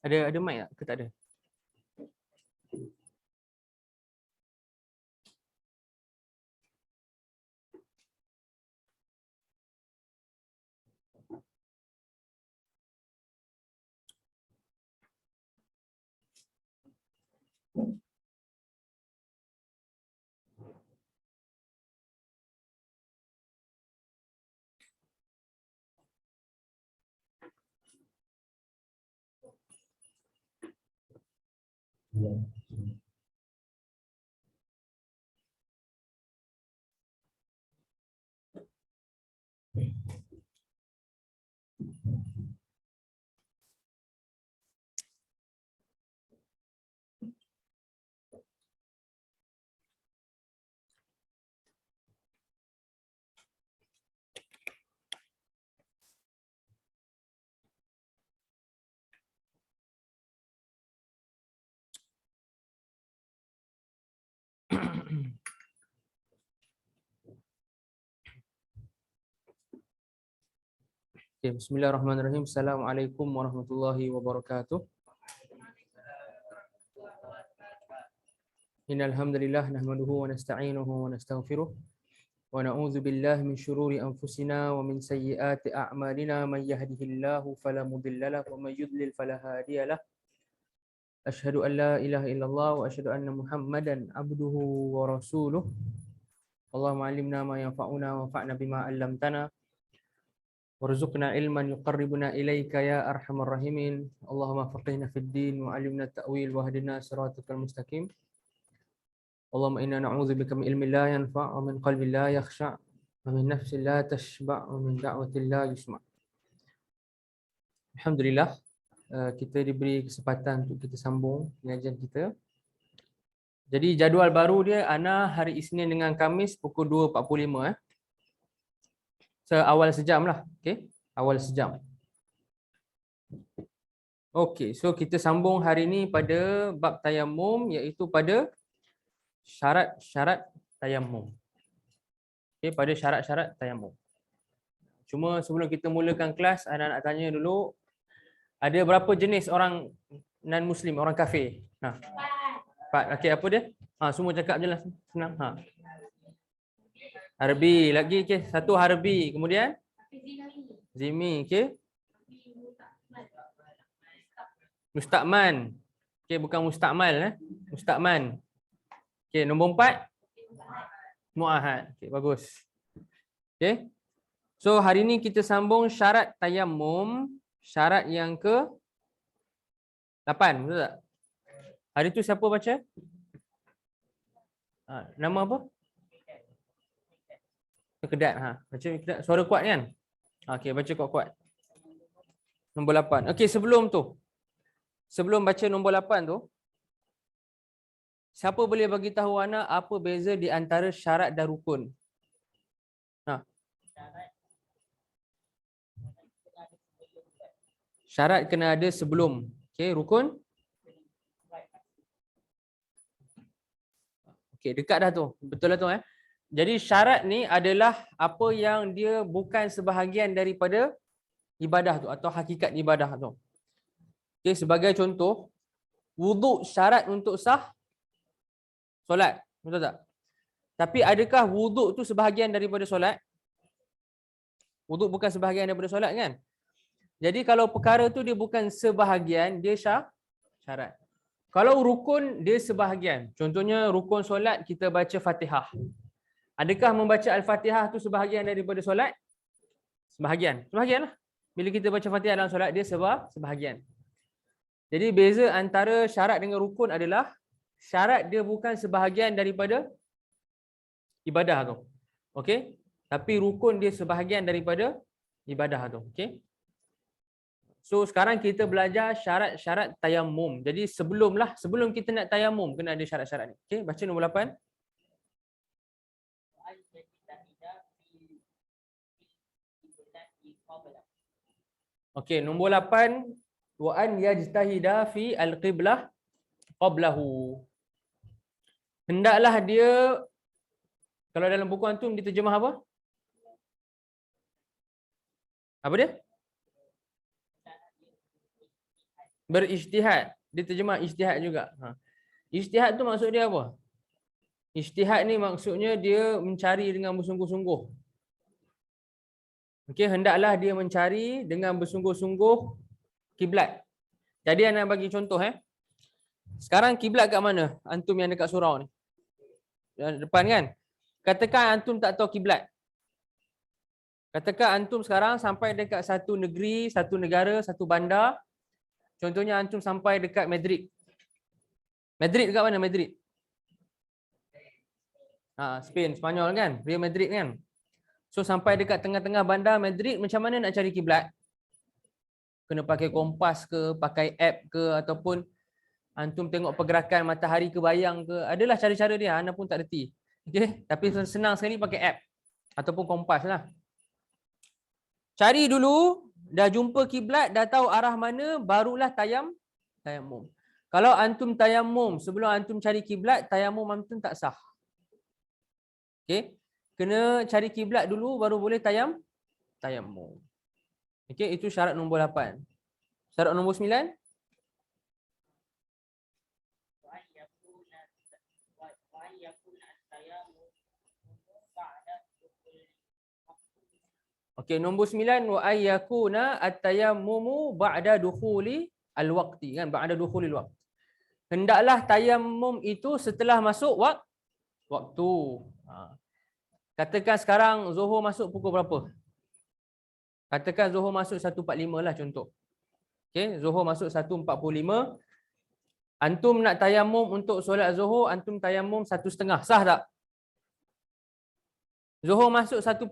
Ada mic tak ke tak ada? Okay, bismillahirrahmanirrahim. Assalamualaikum warahmatullahi wabarakatuh. Innal hamdalillah nahmaduhu wa nasta'inuhu wa nastaghfiruh wa na'udzu billahi min shururi anfusina wa min sayyiati a'malina man yahdihillahu fala mudilla lahu wa man yudlil fala hadiya lahu. Asyhadu an la ilaha illallah wa asyhadu anna Muhammadan abduhu wa rasuluh. Allahumma 'allimna ma yanfa'una wanfa'na bima 'allamtana. Warzuqna ilman yuqarribuna ilaika ya arhamar rahimin. Allahumma faqihna fid din wa 'allimna ta'wil wa hdina siratal mustaqim. Allahumma inna na'udzubika min ilmin la yanfa' wa min qalbin la yakhsha' wa min nafsin la tashba' wa min da'watin la yusma'. Alhamdulillah, kita diberi kesempatan untuk kita sambung pengajian kita. Jadi jadual baru dia ana hari Isnin dengan Khamis pukul 2.45 Awal sejam lah. Okay, awal sejam. Okay, so kita sambung hari ini pada bab tayamum, iaitu pada syarat-syarat tayamum. Okay, pada syarat-syarat tayamum. Cuma sebelum kita mulakan kelas, ana nak tanya dulu, ada berapa jenis orang non-Muslim, orang kafir? Nah, 4. Okay, apa dia? Semua cakap je lah, senang. Harbi lagi, okay. 1 Harbi, kemudian Zimi, okay. Mustaqman, okay, bukan Mustakmal, Mustaqman. Okay, nombor 4 Muahad, okay, bagus. Okay, so hari ni kita sambung syarat tayamum, syarat yang ke 8, betul tak? Hari tu siapa baca? Nama apa? Kedat, baca kedat. Suara kuat kan? Okey, baca kuat-kuat. Nombor 8. Okey, sebelum baca nombor 8 tu, siapa boleh bagi tahu ana apa beza di antara syarat dan rukun? Syarat kena ada sebelum. Okey, rukun? Okey, dekat dah tu. Betul lah tu Jadi syarat ni adalah apa yang dia bukan sebahagian daripada ibadah tu atau hakikat ibadah tu. Okey, sebagai contoh, wuduk syarat untuk sah solat, betul tak? Tapi adakah wuduk tu sebahagian daripada solat? Wuduk bukan sebahagian daripada solat kan? Jadi kalau perkara tu dia bukan sebahagian, dia syarat. Kalau rukun dia sebahagian. Contohnya rukun solat kita baca Fatihah. Adakah membaca Al-Fatihah tu sebahagian daripada solat? Sebahagian. Sebahagianlah. Bila kita baca Fatihah dalam solat, dia sebahagian. Jadi beza antara syarat dengan rukun adalah syarat dia bukan sebahagian daripada ibadah tu. Okey? Tapi rukun dia sebahagian daripada ibadah tu. Okey? So sekarang kita belajar syarat-syarat tayamum. Jadi sebelum kita nak tayamum kena ada syarat-syarat ni. Okey, baca nombor 8. Okey, nombor 8, wa an yajtahida fi al-qiblah qablahu. Hendaklah dia, kalau dalam buku antum diterjemah apa? Apa dia? Berijtihad. Dia terjemah ijtihad juga. Ijtihad tu maksud dia apa? Ijtihad ni maksudnya dia mencari dengan bersungguh-sungguh. Okey, hendaklah dia mencari dengan bersungguh-sungguh kiblat. Jadi anak bagi contoh Sekarang kiblat kat mana? Antum yang dekat surau ni. Depan kan? Katakan antum tak tahu kiblat. Katakan antum sekarang sampai dekat satu negeri, satu negara, satu bandar. Contohnya antum sampai dekat Madrid. Madrid dekat mana Madrid? Spain, Spanyol kan? Real Madrid kan? So sampai dekat tengah-tengah bandar Madrid, macam mana nak cari kiblat? Kena pakai kompas ke, pakai app ke, ataupun antum tengok pergerakan matahari ke bayang ke. Adalah cara-cara dia, anda pun tak reti. Okey, tapi senang sekali pakai app ataupun kompas lah. Cari dulu, dah jumpa kiblat, dah tahu arah mana, barulah tayamum. Kalau antum tayamum sebelum antum cari kiblat, tayamum antum tak sah. Okey, kena cari kiblat dulu baru boleh tayamum. Okey, itu syarat nombor 8. Syarat nombor 9. Okey, nombor 9 wa ayyakuna at-tayammumu ba'da dukhuli al-waqti kan, ba'da dukhulil waqt. Hendaklah tayamum itu setelah masuk waktu. Katakan sekarang Zuhur masuk pukul berapa? Katakan Zuhur masuk 1.45 lah contoh. Okey, Zuhur masuk 1.45. Antum nak tayamum untuk solat Zuhur, antum tayamum 1.5. Sah tak? Zuhur masuk 1.45,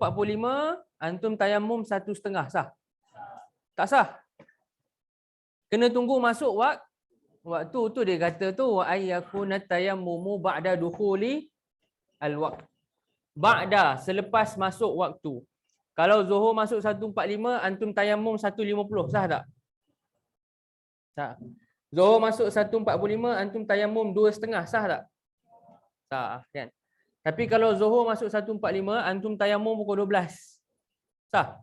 antum tayamum 1.5. Sah? Tak sah. Kena tunggu masuk waktu tu dia kata tu wa ayyakuna tayammumu ba'da dukhuli al-waqt. Ba'da, selepas masuk waktu. Kalau Zuhur masuk 1.45, antum tayamum 1.50. Sah tak? Sah. Zuhur masuk 1.45, antum tayamum 2.5. Sah tak? Sah kan? Tapi kalau Zuhur masuk 1.45, antum tayamum pukul 12. Sah?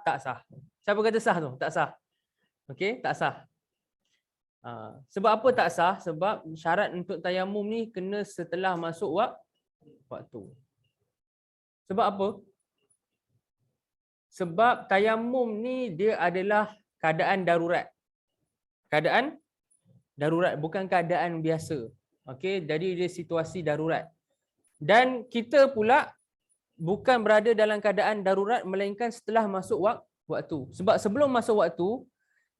Tak sah. Siapa kata sah tu? Tak sah. Okey, tak sah. Sebab apa tak sah? Sebab syarat untuk tayamum ni kena setelah masuk waktu. Sebab apa? Sebab tayamum ni dia adalah keadaan darurat. Keadaan darurat, bukan keadaan biasa. Okey, jadi dia situasi darurat. Dan kita pula bukan berada dalam keadaan darurat melainkan setelah masuk waktu. Sebab sebelum masuk waktu,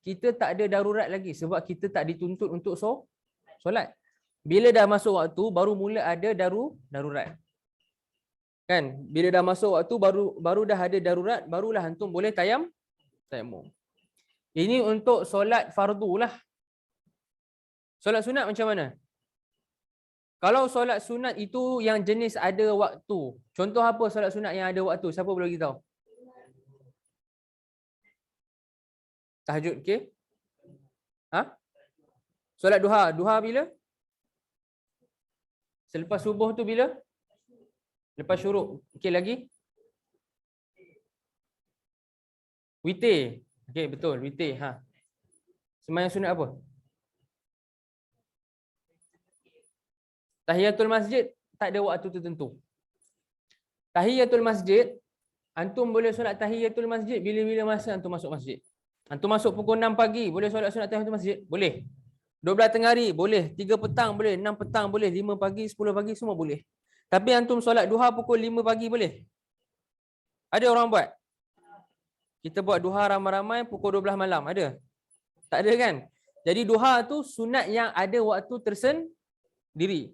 kita tak ada darurat lagi sebab kita tak dituntut untuk solat. Bila dah masuk waktu, baru mula ada darurat. Kan? Bila dah masuk waktu, baru dah ada darurat, barulah antum boleh tayamum. Ini untuk solat fardu lah. Solat sunat macam mana? Kalau solat sunat itu yang jenis ada waktu. Contoh apa solat sunat yang ada waktu? Siapa boleh beritahu? Tahajud, okey? Solat duha. Duha bila? Selepas subuh tu bila? Lepas syuruk. Okey, lagi? Witir. Okey, betul. Witir. Sembahyang sunat apa? Tahiyatul masjid tak ada waktu tertentu. Tahiyatul masjid, antum boleh solat tahiyatul masjid bila-bila masa antum masuk masjid. Antum masuk pukul 6 pagi, boleh solat sunat tahiyatul masjid? Boleh. 12 tengah hari, boleh. 3 petang, boleh. 6 petang, boleh. 5 pagi, 10 pagi, semua boleh. Tapi antum solat duha pukul 5 pagi, boleh? Ada orang buat? Kita buat duha ramai-ramai pukul 12 malam, ada? Tak ada kan? Jadi duha tu sunat yang ada waktu tersendiri.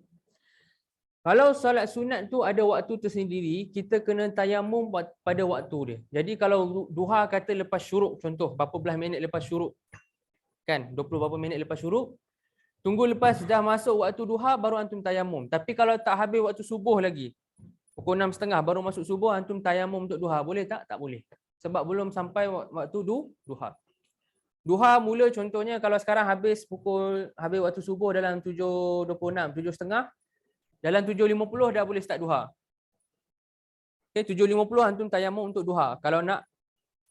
Kalau solat sunat tu ada waktu tersendiri, kita kena tayamum pada waktu dia. Jadi kalau duha kata lepas syuruk, contoh berapa belas minit lepas syuruk, kan 20 berapa minit lepas syuruk, tunggu lepas dah masuk waktu duha baru antum tayamum. Tapi kalau tak habis waktu subuh lagi, pukul 6.30 baru masuk subuh, antum tayamum untuk duha, boleh tak? Tak boleh. Sebab belum sampai waktu duha. Duha mula contohnya kalau sekarang habis waktu subuh dalam 7.26, 7.30, dalam 7.50 dah boleh start duha. Okay, 7.50 antum tayamum untuk duha. Kalau nak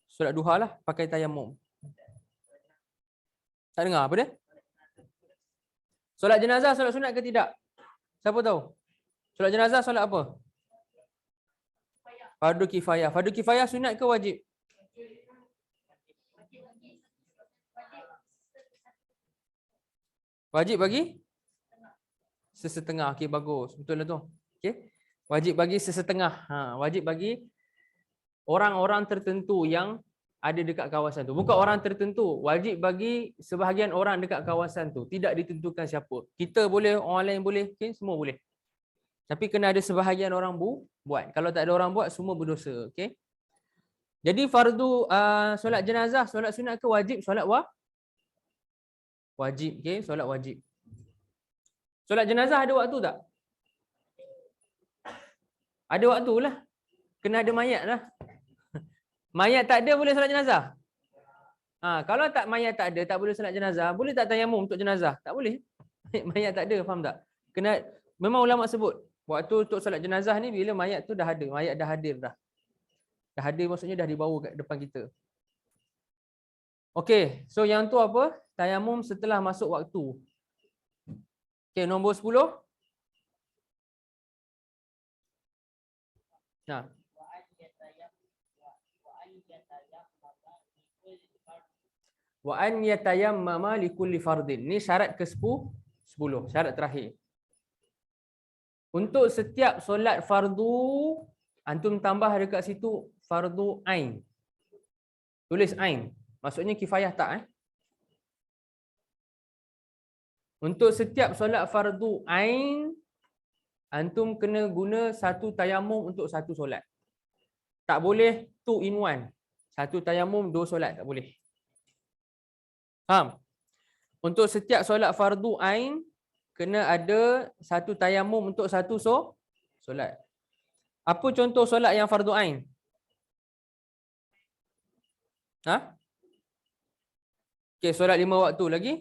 solat duha lah, pakai tayamum. Tak dengar apa dia? Solat jenazah, solat sunat ke tidak? Siapa tahu? Solat jenazah, solat apa? Fardu kifayah. Fardu kifayah sunat ke wajib? Wajib bagi sesetengah. Okey, bagus. Betul lah tu. Okey. Wajib bagi sesetengah. Wajib bagi orang-orang tertentu yang ada dekat kawasan tu. Bukan orang tertentu. Wajib bagi sebahagian orang dekat kawasan tu. Tidak ditentukan siapa. Kita boleh, orang lain boleh. Okay? Semua boleh. Tapi kena ada sebahagian orang buat. Kalau tak ada orang buat, semua berdosa. Okay? Jadi fardu solat jenazah, solat sunat ke wajib? Solat wajib. Okay? Solat wajib. Solat jenazah ada waktu tak? Ada waktu lah. Kena ada mayat lah. Mayat tak ada boleh solat jenazah? Kalau tak mayat tak ada, tak boleh solat jenazah, boleh tak tayamum untuk jenazah? Tak boleh. Mayat tak ada, faham tak? Kena, memang ulama sebut, waktu untuk solat jenazah ni bila mayat tu dah ada, mayat dah hadir dah. Dah hadir maksudnya dah dibawa kat depan kita. Okey, so yang tu apa? Tayamum setelah masuk waktu. Okey, nombor 10. Nah. Wa an yatayammama likulli fardin. Ni syarat ke-10, syarat terakhir. Untuk setiap solat fardu, antum tambah dekat situ fardu ain. Tulis ain. Maksudnya kifayah tak? Untuk setiap solat fardu ain, antum kena guna satu tayamum untuk satu solat. Tak boleh 2 in 1. Satu tayamum, 2 solat. Tak boleh. Faham? Untuk setiap solat fardu ain, kena ada satu tayamum untuk satu solat. Apa contoh solat yang fardu ain? Okey, solat 5 waktu lagi.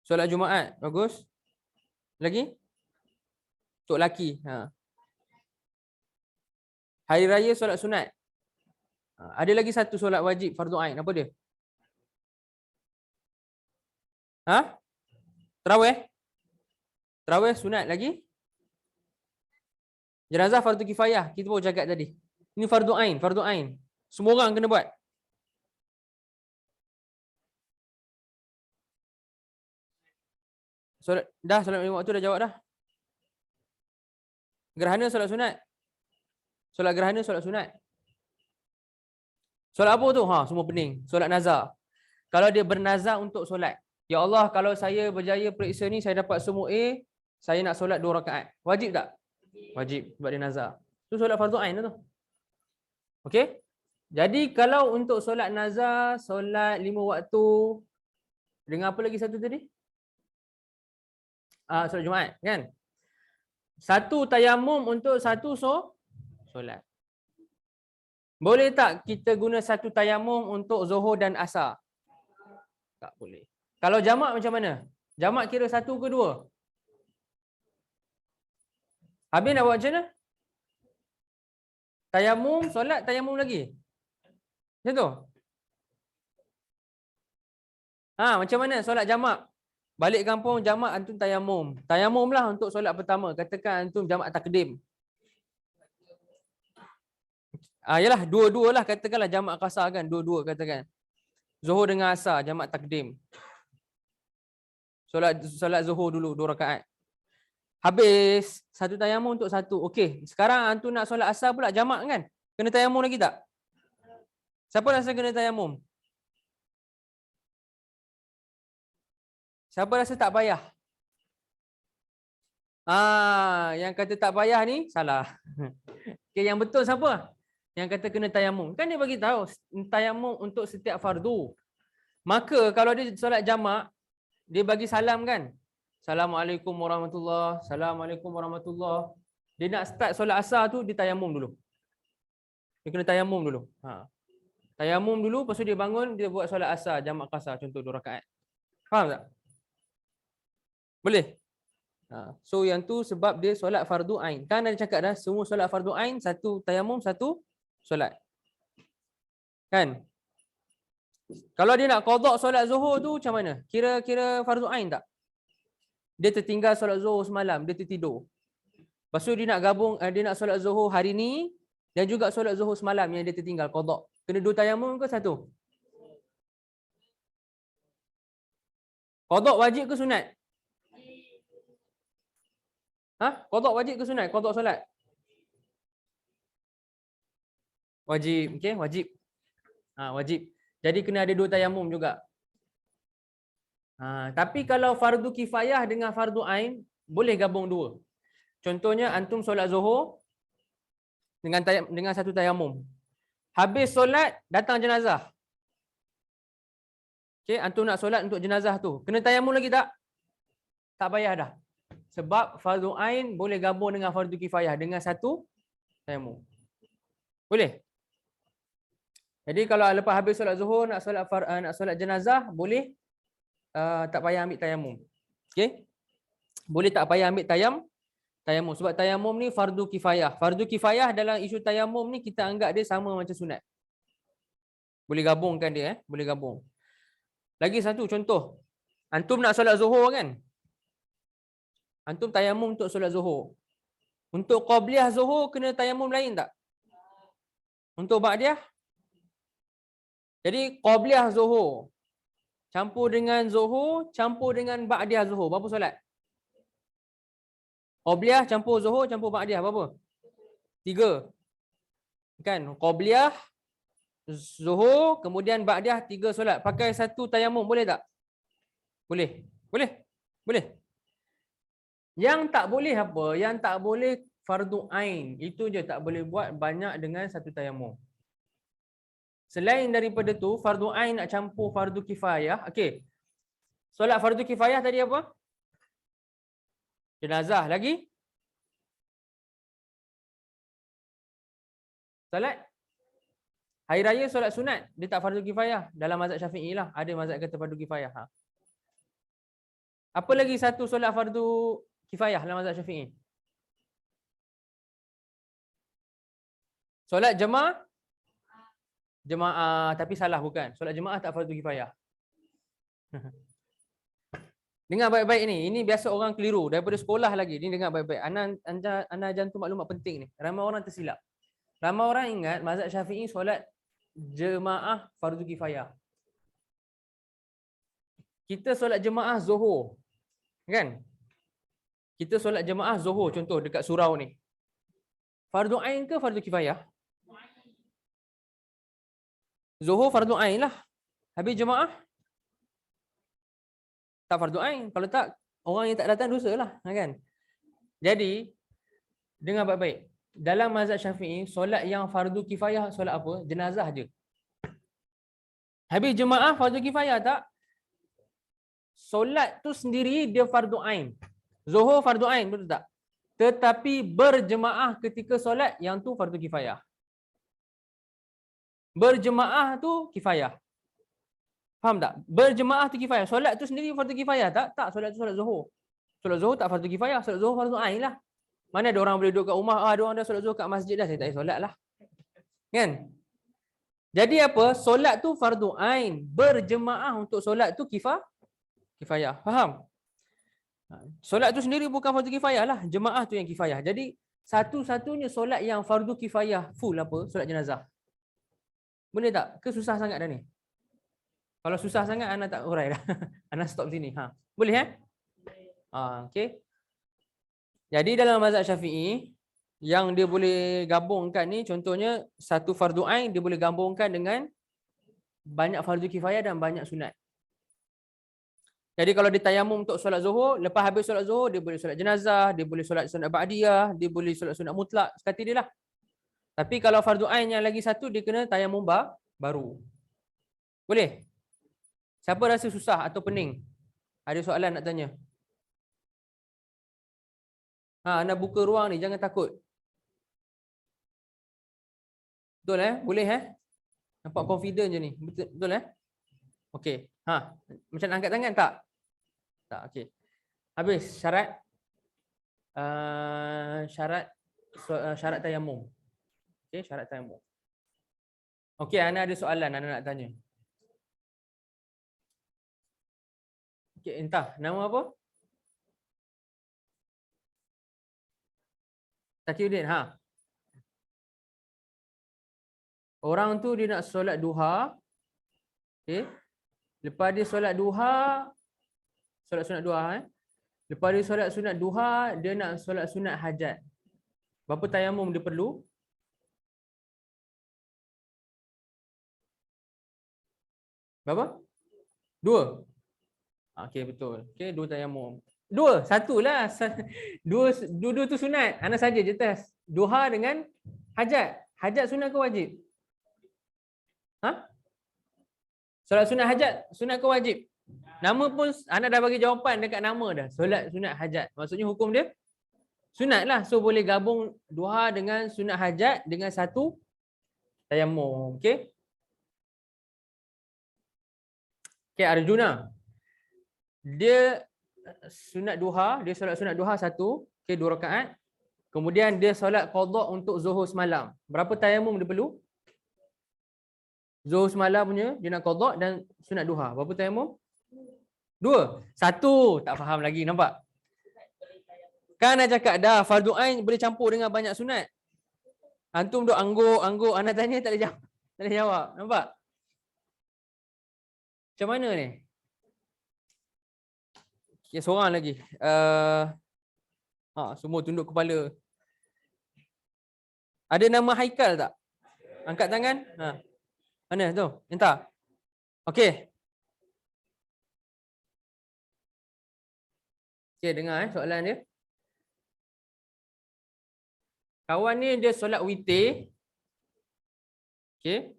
Solat Jumaat, bagus. Lagi? Untuk laki. Hari raya solat sunat. Ada lagi satu solat wajib fardu ain. Apa dia? Tarawih? Tarawih sunat lagi? Jenazah fardu kifayah. Kita baru cakap tadi. Ini fardu ain, fardu ain. Semua orang kena buat. Solat 5 waktu dah jawab dah. Gerhana solat sunat. Solat gerhana solat sunat. Solat apa tu? Semua pening. Solat nazar. Kalau dia bernazar untuk solat. Ya Allah, kalau saya berjaya periksa ni, saya dapat semua A, saya nak solat 2 rakaat. Wajib tak? Wajib. Sebab dia nazar. Tu solat fardu ain tu. Okey? Jadi kalau untuk solat nazar, solat 5 waktu, dengan apa lagi satu tadi? Solat Jumaat, kan? Satu tayamum untuk satu solat. Boleh tak kita guna satu tayamum untuk Zuhur dan Asar? Tak boleh. Kalau jamak macam mana? Jamak kira 1 ke 2? Habis nak buat macam mana? Tayamum, solat, tayamum lagi. Macam tu? Macam mana solat jamak? Balik kampung jamak antum tayamum. Tayamum lah untuk solat pertama. Katakan antum jamak takdim. Yalah, dua-dua lah katakanlah jamak qasar kan. Dua-dua katakan. Zuhur dengan Asar, jamak takdim. Solat Zuhur dulu, 2 rakaat. Habis, satu tayamum untuk satu. Okey, sekarang antum nak solat Asar pula jamak kan? Kena tayamum lagi tak? Siapa rasa kena tayamum? Siapa rasa tak payah? Yang kata tak payah ni salah. Okey, yang betul siapa? Yang kata kena tayamum. Kan dia bagi tahu tayamum untuk setiap fardu. Maka kalau dia solat jamak, dia bagi salam kan? Assalamualaikum warahmatullahi. Assalamualaikum warahmatullahi. Dia nak start solat Asar tu, dia tayamum dulu. Dia kena tayamum dulu. Tayamum dulu, lepas tu dia bangun, dia buat solat Asar, jamak qasar, contoh 2 rakaat. Faham tak? Boleh? So yang tu sebab dia solat fardu ain. Kan ada cakap dah, semua solat fardu ain, satu tayamum, satu solat. Kan? Kalau dia nak qada solat Zuhur tu macam mana? Kira fardu ain tak? Dia tertinggal solat Zuhur semalam, dia tertidur. Lepas tu dia nak gabung, dia nak solat Zuhur hari ni dan juga solat Zuhur semalam yang dia tertinggal qada. Kena 2 tayamum ke satu? Qada wajib ke sunat? Qada wajib ke sunat? Qada solat? Wajib, okey, wajib. Wajib. Jadi kena ada 2 tayamum juga. Tapi kalau fardu kifayah dengan fardu ain boleh gabung 2. Contohnya antum solat Zuhur dengan 1 tayamum. Habis solat datang jenazah. Okey, antum nak solat untuk jenazah tu. Kena tayamum lagi tak? Tak payah dah. Sebab fardu ain boleh gabung dengan fardu kifayah dengan 1 tayamum. Boleh? Jadi kalau lepas habis solat Zuhur nak solat jenazah boleh tak payah ambil tayamum. Okey? Boleh tak payah ambil tayamum sebab tayamum ni fardu kifayah. Fardu kifayah dalam isu tayamum ni kita anggap dia sama macam sunat. Boleh gabungkan dia, boleh gabung. Lagi satu contoh. Antum nak solat Zuhur kan? Antum tayamum untuk solat Zuhur. Untuk qabliyah Zuhur kena tayamum lain tak? Untuk ba'diyah? Jadi qabliyah Zuhur campur dengan Zuhur, campur dengan ba'diyah Zuhur. Berapa solat? Qabliyah campur Zuhur, campur ba'diyah berapa? 3. Kan? Qabliyah, Zuhur, kemudian ba'diyah 3 solat. Pakai 1 tayamum boleh tak? Boleh. Boleh? Boleh. Yang tak boleh apa? Yang tak boleh fardu ain. Itu je tak boleh buat banyak dengan 1 tayamum. Selain daripada tu, fardu ain nak campur fardu kifayah. Okey. Solat fardu kifayah tadi apa? Jenazah lagi? Solat hari raya, solat sunat. Dia tak fardu kifayah. Dalam mazhab Syafi'i lah. Ada mazhab kata fardu kifayah. Apa lagi satu solat fardu kifayah dalam mazhab Syafi'i? Solat jemaah? Jemaah, tapi salah bukan. Solat jemaah tak fardu kifayah. Dengar baik-baik ni. Ini biasa orang keliru. Daripada sekolah lagi. Ini dengar baik-baik. Anda jantung maklumat penting ni. Ramai orang tersilap. Ramai orang ingat mazhab Syafi'i solat jemaah fardu kifayah. Kita solat jemaah Zuhur. Kan? Kita solat jemaah Zuhur contoh dekat surau ni. Fardu ain ke fardu kifayah? Zuhur fardu ain lah. Habis jemaah tak fardu ain. Kalau tak, orang yang tak datang dosa lah. Kan? Jadi, dengar baik-baik. Dalam mazhab Syafi'i, solat yang fardu kifayah solat apa? Jenazah je. Habis jemaah fardu kifayah tak? Solat tu sendiri dia fardu ain. Zuhur fardu ain, betul tak? Tetapi berjemaah ketika solat yang tu fardu kifayah. Berjemaah tu kifayah. Faham tak? Berjemaah tu kifayah. Solat tu sendiri fardu kifayah tak? Tak, solat tu solat Zuhur. Solat Zuhur tak fardu kifayah, solat Zuhur fardu ain lah. Mana ada orang boleh duduk kat rumah, ada orang dah solat Zuhur kat masjid dah, saya tak payah solat lah. Kan? Jadi apa? Solat tu fardu ain. Berjemaah untuk solat tu kifayah. Faham? Solat tu sendiri bukan fardu kifayah lah. Jemaah tu yang kifayah. Jadi satu-satunya solat yang fardu kifayah full apa? Solat jenazah. Boleh tak? Ke susah sangat dah ni? Kalau susah sangat, Ana tak urai dah. Ana stop sini. Boleh okey. Jadi dalam mazhab Syafi'i, yang dia boleh gabungkan ni, contohnya satu fardu ain, dia boleh gabungkan dengan banyak fardu kifayah dan banyak sunat. Jadi kalau dia tayamum untuk solat Zuhur, lepas habis solat Zuhur, dia boleh solat jenazah, dia boleh solat sunat ba'diyah, dia boleh solat sunat mutlak, sekati dia lah. Tapi kalau fardu ain yang lagi satu, dia kena tayamum baru. Boleh? Siapa rasa susah atau pening? Ada soalan nak tanya? Anda buka ruang ni, jangan takut. Betul Boleh Nampak confident je ni. Betul Okey. Macam angkat tangan tak? Tak, okey. Habis syarat syarat tayamum. Okey, syarat tayamum. Okey, Ana ada soalan Ana nak tanya. Okey, entah nama apa? Takiuddin. Ha. Orang tu dia nak solat duha. Okey. Lepas dia solat duha, solat sunat duha Lepas dia solat sunat duha, dia nak solat sunat hajat. Berapa tayamum dia perlu? Berapa? 2. Okey, betul. Okey, 2 tayamum. 2, satulah. Dua tu sunat. Ana saja je test. Duha dengan hajat. Hajat sunat ke wajib? Ha? Solat sunat hajat, sunat ke wajib? Nama pun Ana dah bagi jawapan dekat nama dah. Solat sunat hajat. Maksudnya hukum dia sunat lah. So boleh gabung duha dengan sunat hajat dengan satu tayamum. Okey? Okey, Arjuna. Dia sunat duha, dia solat sunat duha 1, okey 2 rakaat. Kemudian dia solat qada untuk zuhur semalam. Berapa tayamum dia perlu? Zuhur semalam punya dia nak qada dan sunat duha. Berapa tayamum? 2. 1. Tak faham lagi, nampak? Kan Ana cakap dah, fardu ain boleh campur dengan banyak sunat. Antum duk angguk, Ana tanya tak boleh jawab. Tak boleh jawab. Nampak? Macam mana ni? Okay, seorang lagi. Semua tunduk kepala. Ada nama Haikal tak? Angkat tangan. Mana tu? Entah. Okey. Okey, dengar soalan dia. Kawan ni dia solat witir. Okey.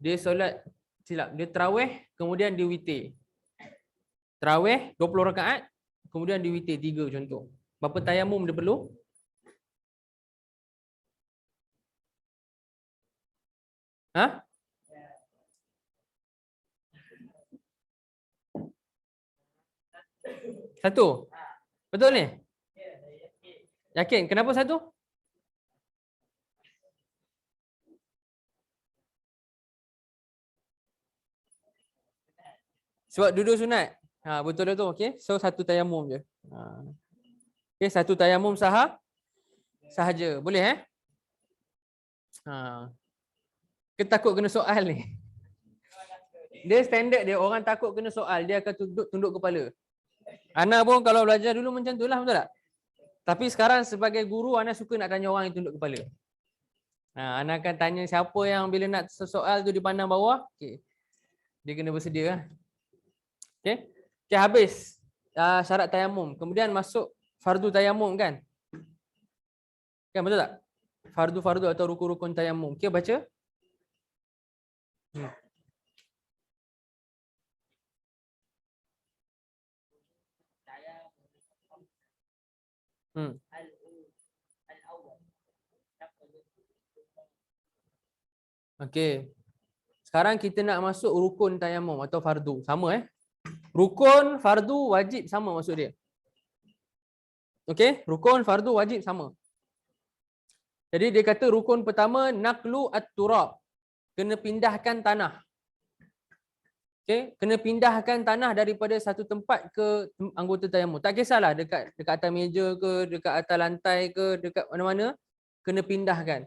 Dia solat dia tarawih kemudian dia witir. Tarawih 20 rakaat kemudian dia witir 3 contoh. Berapa tayamum dia perlu? Ha? Satu. Betul ni? Yakin? Kenapa satu? Sebab duduk sunat. Betul dah tu. Okey. So satu tayamum je. Okey, satu tayamum sahaja. Boleh Kita takut kena soal ni. Dia standard dia, orang takut kena soal, dia akan tunduk kepala. Ana pun kalau belajar dulu macam tu lah, betul tak? Tapi sekarang sebagai guru, Ana suka nak tanya orang yang tunduk kepala. Ana akan tanya siapa yang bila nak soal tu dipandang bawah, okey. Dia kena bersedia lah. Okey. Okey, habis syarat tayamum. Kemudian masuk fardu tayamum kan? Kan betul tak? Fardu-fardu atau rukun-rukun tayamum. Okey, baca. Okey. Sekarang kita nak masuk rukun tayamum atau fardu. Sama Rukun, fardu, wajib sama maksud dia. Okey, rukun, fardu, wajib sama. Jadi dia kata rukun pertama naqlu at-turab. Kena pindahkan tanah. Okey, kena pindahkan tanah daripada satu tempat ke anggota tayamum. Tak kisahlah dekat atas meja ke, dekat atas lantai ke, dekat mana-mana, kena pindahkan.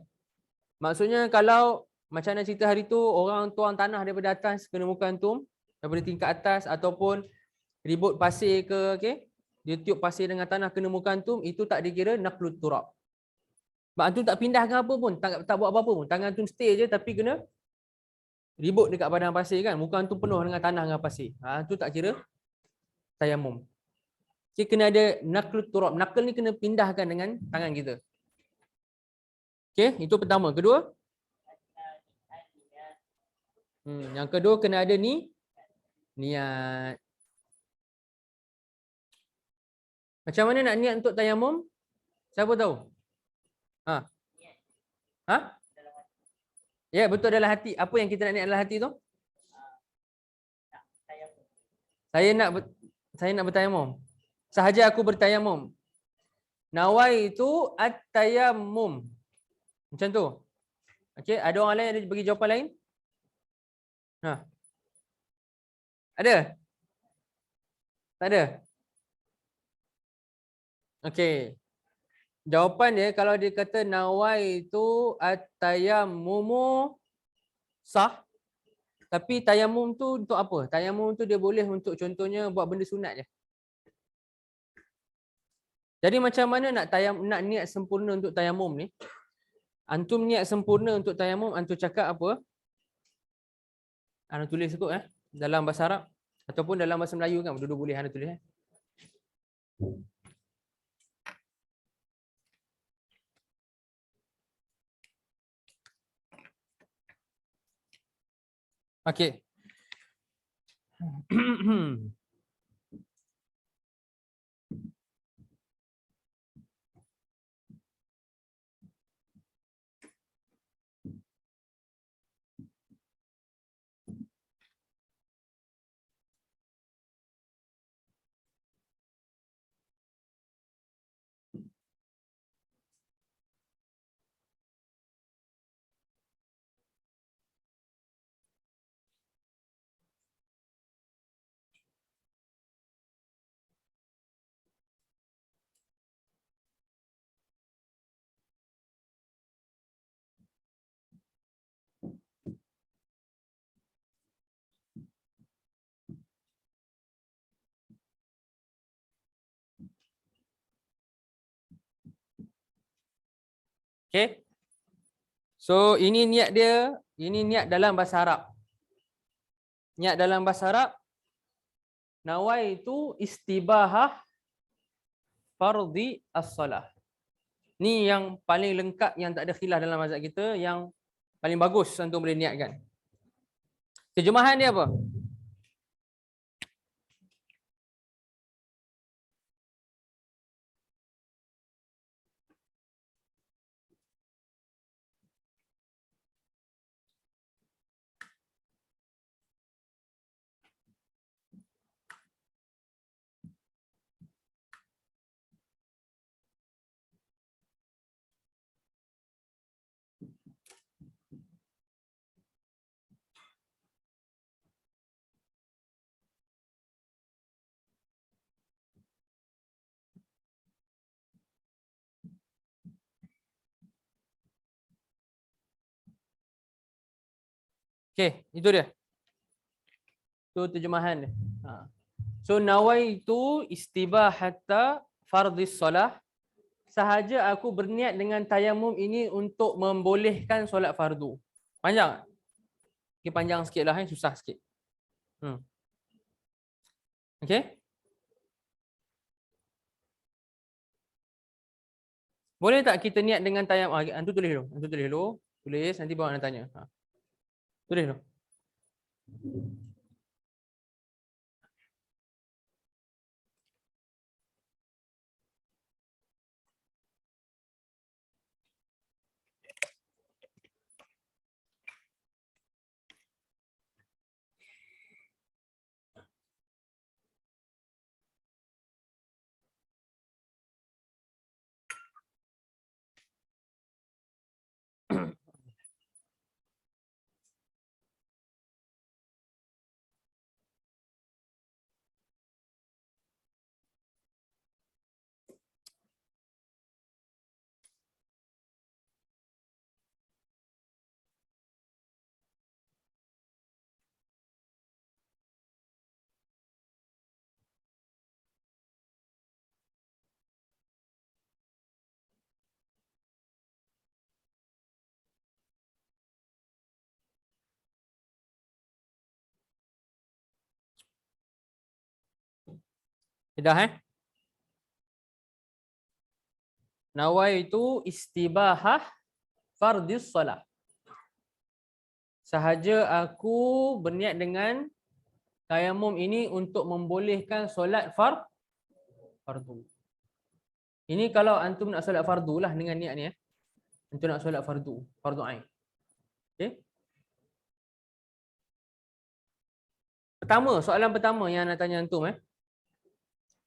Maksudnya kalau macam mana cerita hari tu, orang tuang tanah daripada atas kena muka antum, daripada tingkat atas, ataupun ribut pasir ke, okey, dia tiup pasir dengan tanah kena muka antum, itu tak dikira naqlut turab. Sebab antum tak pindahkan apa pun, tak buat apa-apa pun, tangan antum stay je tapi kena ribut dekat padang pasir kan, muka antum penuh dengan tanah dengan pasir. Itu tak kira tayamum. Okay, kena ada naqlut turab. Naql ni kena pindahkan dengan tangan kita. Okey, itu pertama. Kedua? Yang kedua kena ada niat. Macam mana nak niat untuk tayamum? Siapa tahu? Ya, betul dalam hati. Apa yang kita nak niat dalam hati tu? Saya nak bertayamum. Sahaja aku bertayamum. Nawaitu at-tayammum. Macam tu. Okey, ada orang lain ada bagi jawapan lain? Ha. Ada? Tak ada? Okey. Jawapan dia kalau dia kata nawai itu at-tayammumu sah. Tapi tayamum tu untuk apa? Tayamum tu dia boleh untuk contohnya buat benda sunat je. Jadi macam mana nak niat sempurna untuk tayamum ni? Antum niat sempurna untuk tayamum, antum cakap apa? Anda tulis ikut dalam bahasa Arab ataupun dalam bahasa Melayu kan, dua-dua boleh anda tulis Okey. Okey. So ini niat dia, ini niat dalam bahasa Arab. Niat dalam bahasa Arab, nawai itu istibahah fardhi as-salah. Ni yang paling lengkap, yang tak ada khilaf dalam mazhab kita, yang paling bagus antum boleh niatkan. Terjemahan dia apa? Okey, itu dia. Itu terjemahan dia. So nawai itu istibahata fardhis salah. Sahaja aku berniat dengan tayamum ini untuk membolehkan solat fardu. Panjang tak? Okay, panjang sikit lah, susah sikit. Okay. Boleh tak kita niat dengan tayamum? Antu tulis dulu. Antu tulis dulu. Tulis, nanti bawa anda tanya. Tulis dulu. Dah Nawai itu istibahah fardhis salah. Sahaja aku berniat dengan tayamum ini untuk membolehkan solat fardu. Ini kalau antum nak solat fardu lah dengan niat ni Antum nak solat fardu ain. Okey. Soalan pertama yang nak tanya antum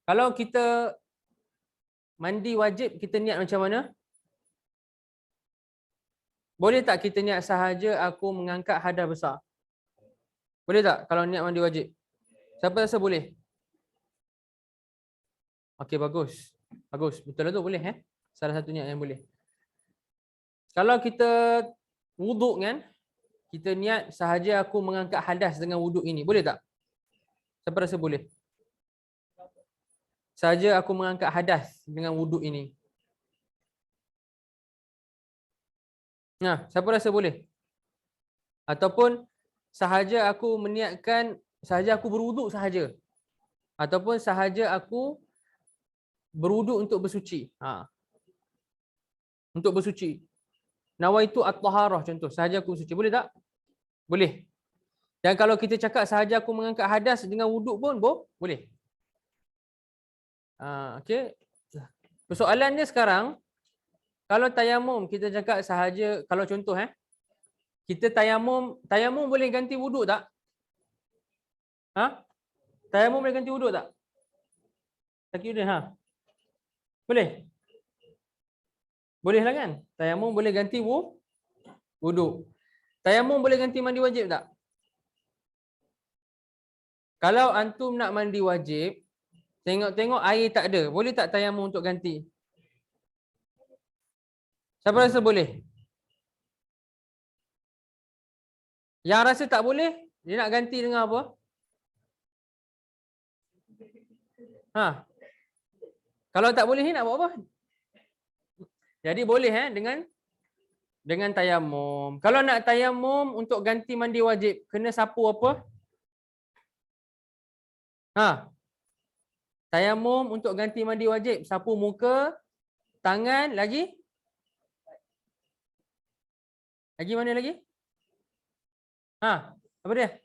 Kalau kita mandi wajib, kita niat macam mana? Boleh tak kita niat sahaja aku mengangkat hadas besar? Boleh tak kalau niat mandi wajib? Siapa rasa boleh? Okey, bagus. Bagus. Betul lah tu, boleh Salah satu niat yang boleh. Kalau kita wuduk kan, kita niat sahaja aku mengangkat hadas dengan wuduk ini. Boleh tak? Siapa rasa boleh? Sahaja aku mengangkat hadas dengan wuduk ini. Nah, siapa rasa boleh? Ataupun sahaja aku meniatkan, sahaja aku berwuduk sahaja. Ataupun sahaja aku berwuduk untuk bersuci. Untuk bersuci. Nawaitu at-taharah contoh, sahaja aku bersuci. Boleh tak? Boleh. Dan kalau kita cakap sahaja aku mengangkat hadas dengan wuduk pun boleh. Okey. Persoalan dia sekarang, kalau tayamum kita cakap sahaja, kalau contoh kita tayamum boleh ganti wuduk tak? Tayamum boleh ganti wuduk tak? Takyudin Boleh? Boleh lah kan? Tayamum boleh ganti wuduk. Tayamum boleh ganti mandi wajib tak? Kalau antum nak mandi wajib, tengok-tengok air tak ada, boleh tak tayamum untuk ganti? Siapa rasa boleh? Yang rasa tak boleh, dia nak ganti dengan apa? Kalau tak boleh ni nak buat apa? Jadi boleh dengan tayamum. Kalau nak tayamum untuk ganti mandi wajib, kena sapu apa? Tayamum untuk ganti mandi wajib, sapu muka, tangan, lagi? Lagi mana lagi? Apa dia?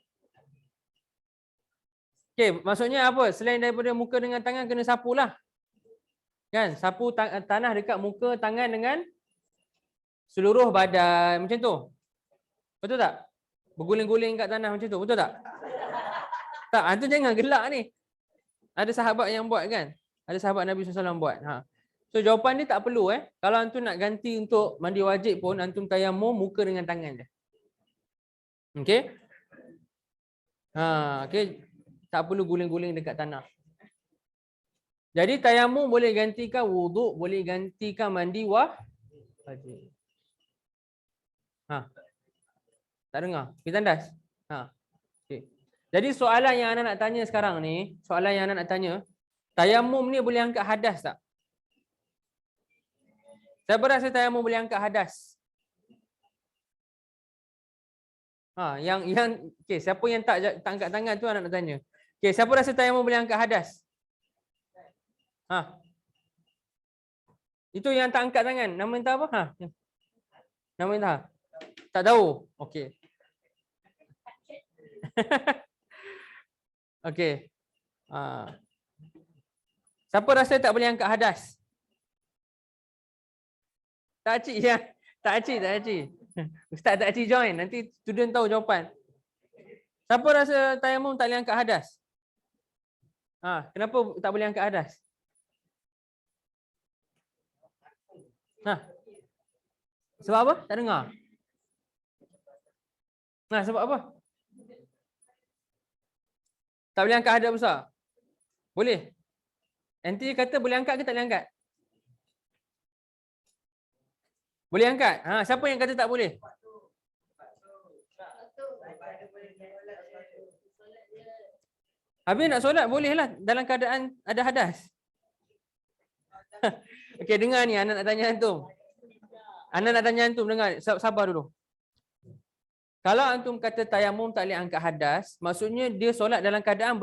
Okey, maksudnya apa? Selain daripada muka dengan tangan kena sapulah. Kan? Sapu tanah dekat muka, tangan dengan seluruh badan macam tu. Betul tak? Berguling-guling kat tanah macam tu. Betul tak? Tak, antum jangan gelak ni. Ada sahabat yang buat kan? Ada sahabat Nabi SAW buat. So jawapan dia tak perlu Kalau antum nak ganti untuk mandi wajib pun, antum tayamum muka dengan tangan je. Okey? Okey. Tak perlu guling-guling dekat tanah. Jadi tayamum boleh gantikan wuduk, boleh gantikan mandi wajib. Tak dengar? Kita tandas? Okay. Jadi soalan yang anak nak tanya sekarang ni, soalan yang anak nak tanya, tayamum ni boleh angkat hadas tak? Siapa rasa tayamum boleh angkat hadas? Okey, siapa yang tak angkat tangan tu anak nak tanya. Okey, siapa rasa tayamum boleh angkat hadas? Itu yang tak angkat tangan. Nama entah apa? Nama entah. Tak tahu. Okey. Okey. Siapa rasa tak boleh angkat hadas? Tak cik ya. Tak cik. Ustaz tak cik join. Nanti student tahu jawapan. Siapa rasa tayamum tak boleh angkat hadas? Kenapa tak boleh angkat hadas? Sebab apa? Tak dengar. Sebab apa? Tak boleh angkat hadas besar? Boleh. Nanti kata boleh angkat ke tak boleh angkat? Boleh angkat? Siapa yang kata tak boleh? Habis nak solat bolehlah dalam keadaan ada hadas. Okey, dengar ni anak nak tanya antum. Anak nak tanya antum, dengar. Sabar dulu. Kalau antum kata tayamum tak boleh angkat hadas, maksudnya dia solat dalam keadaan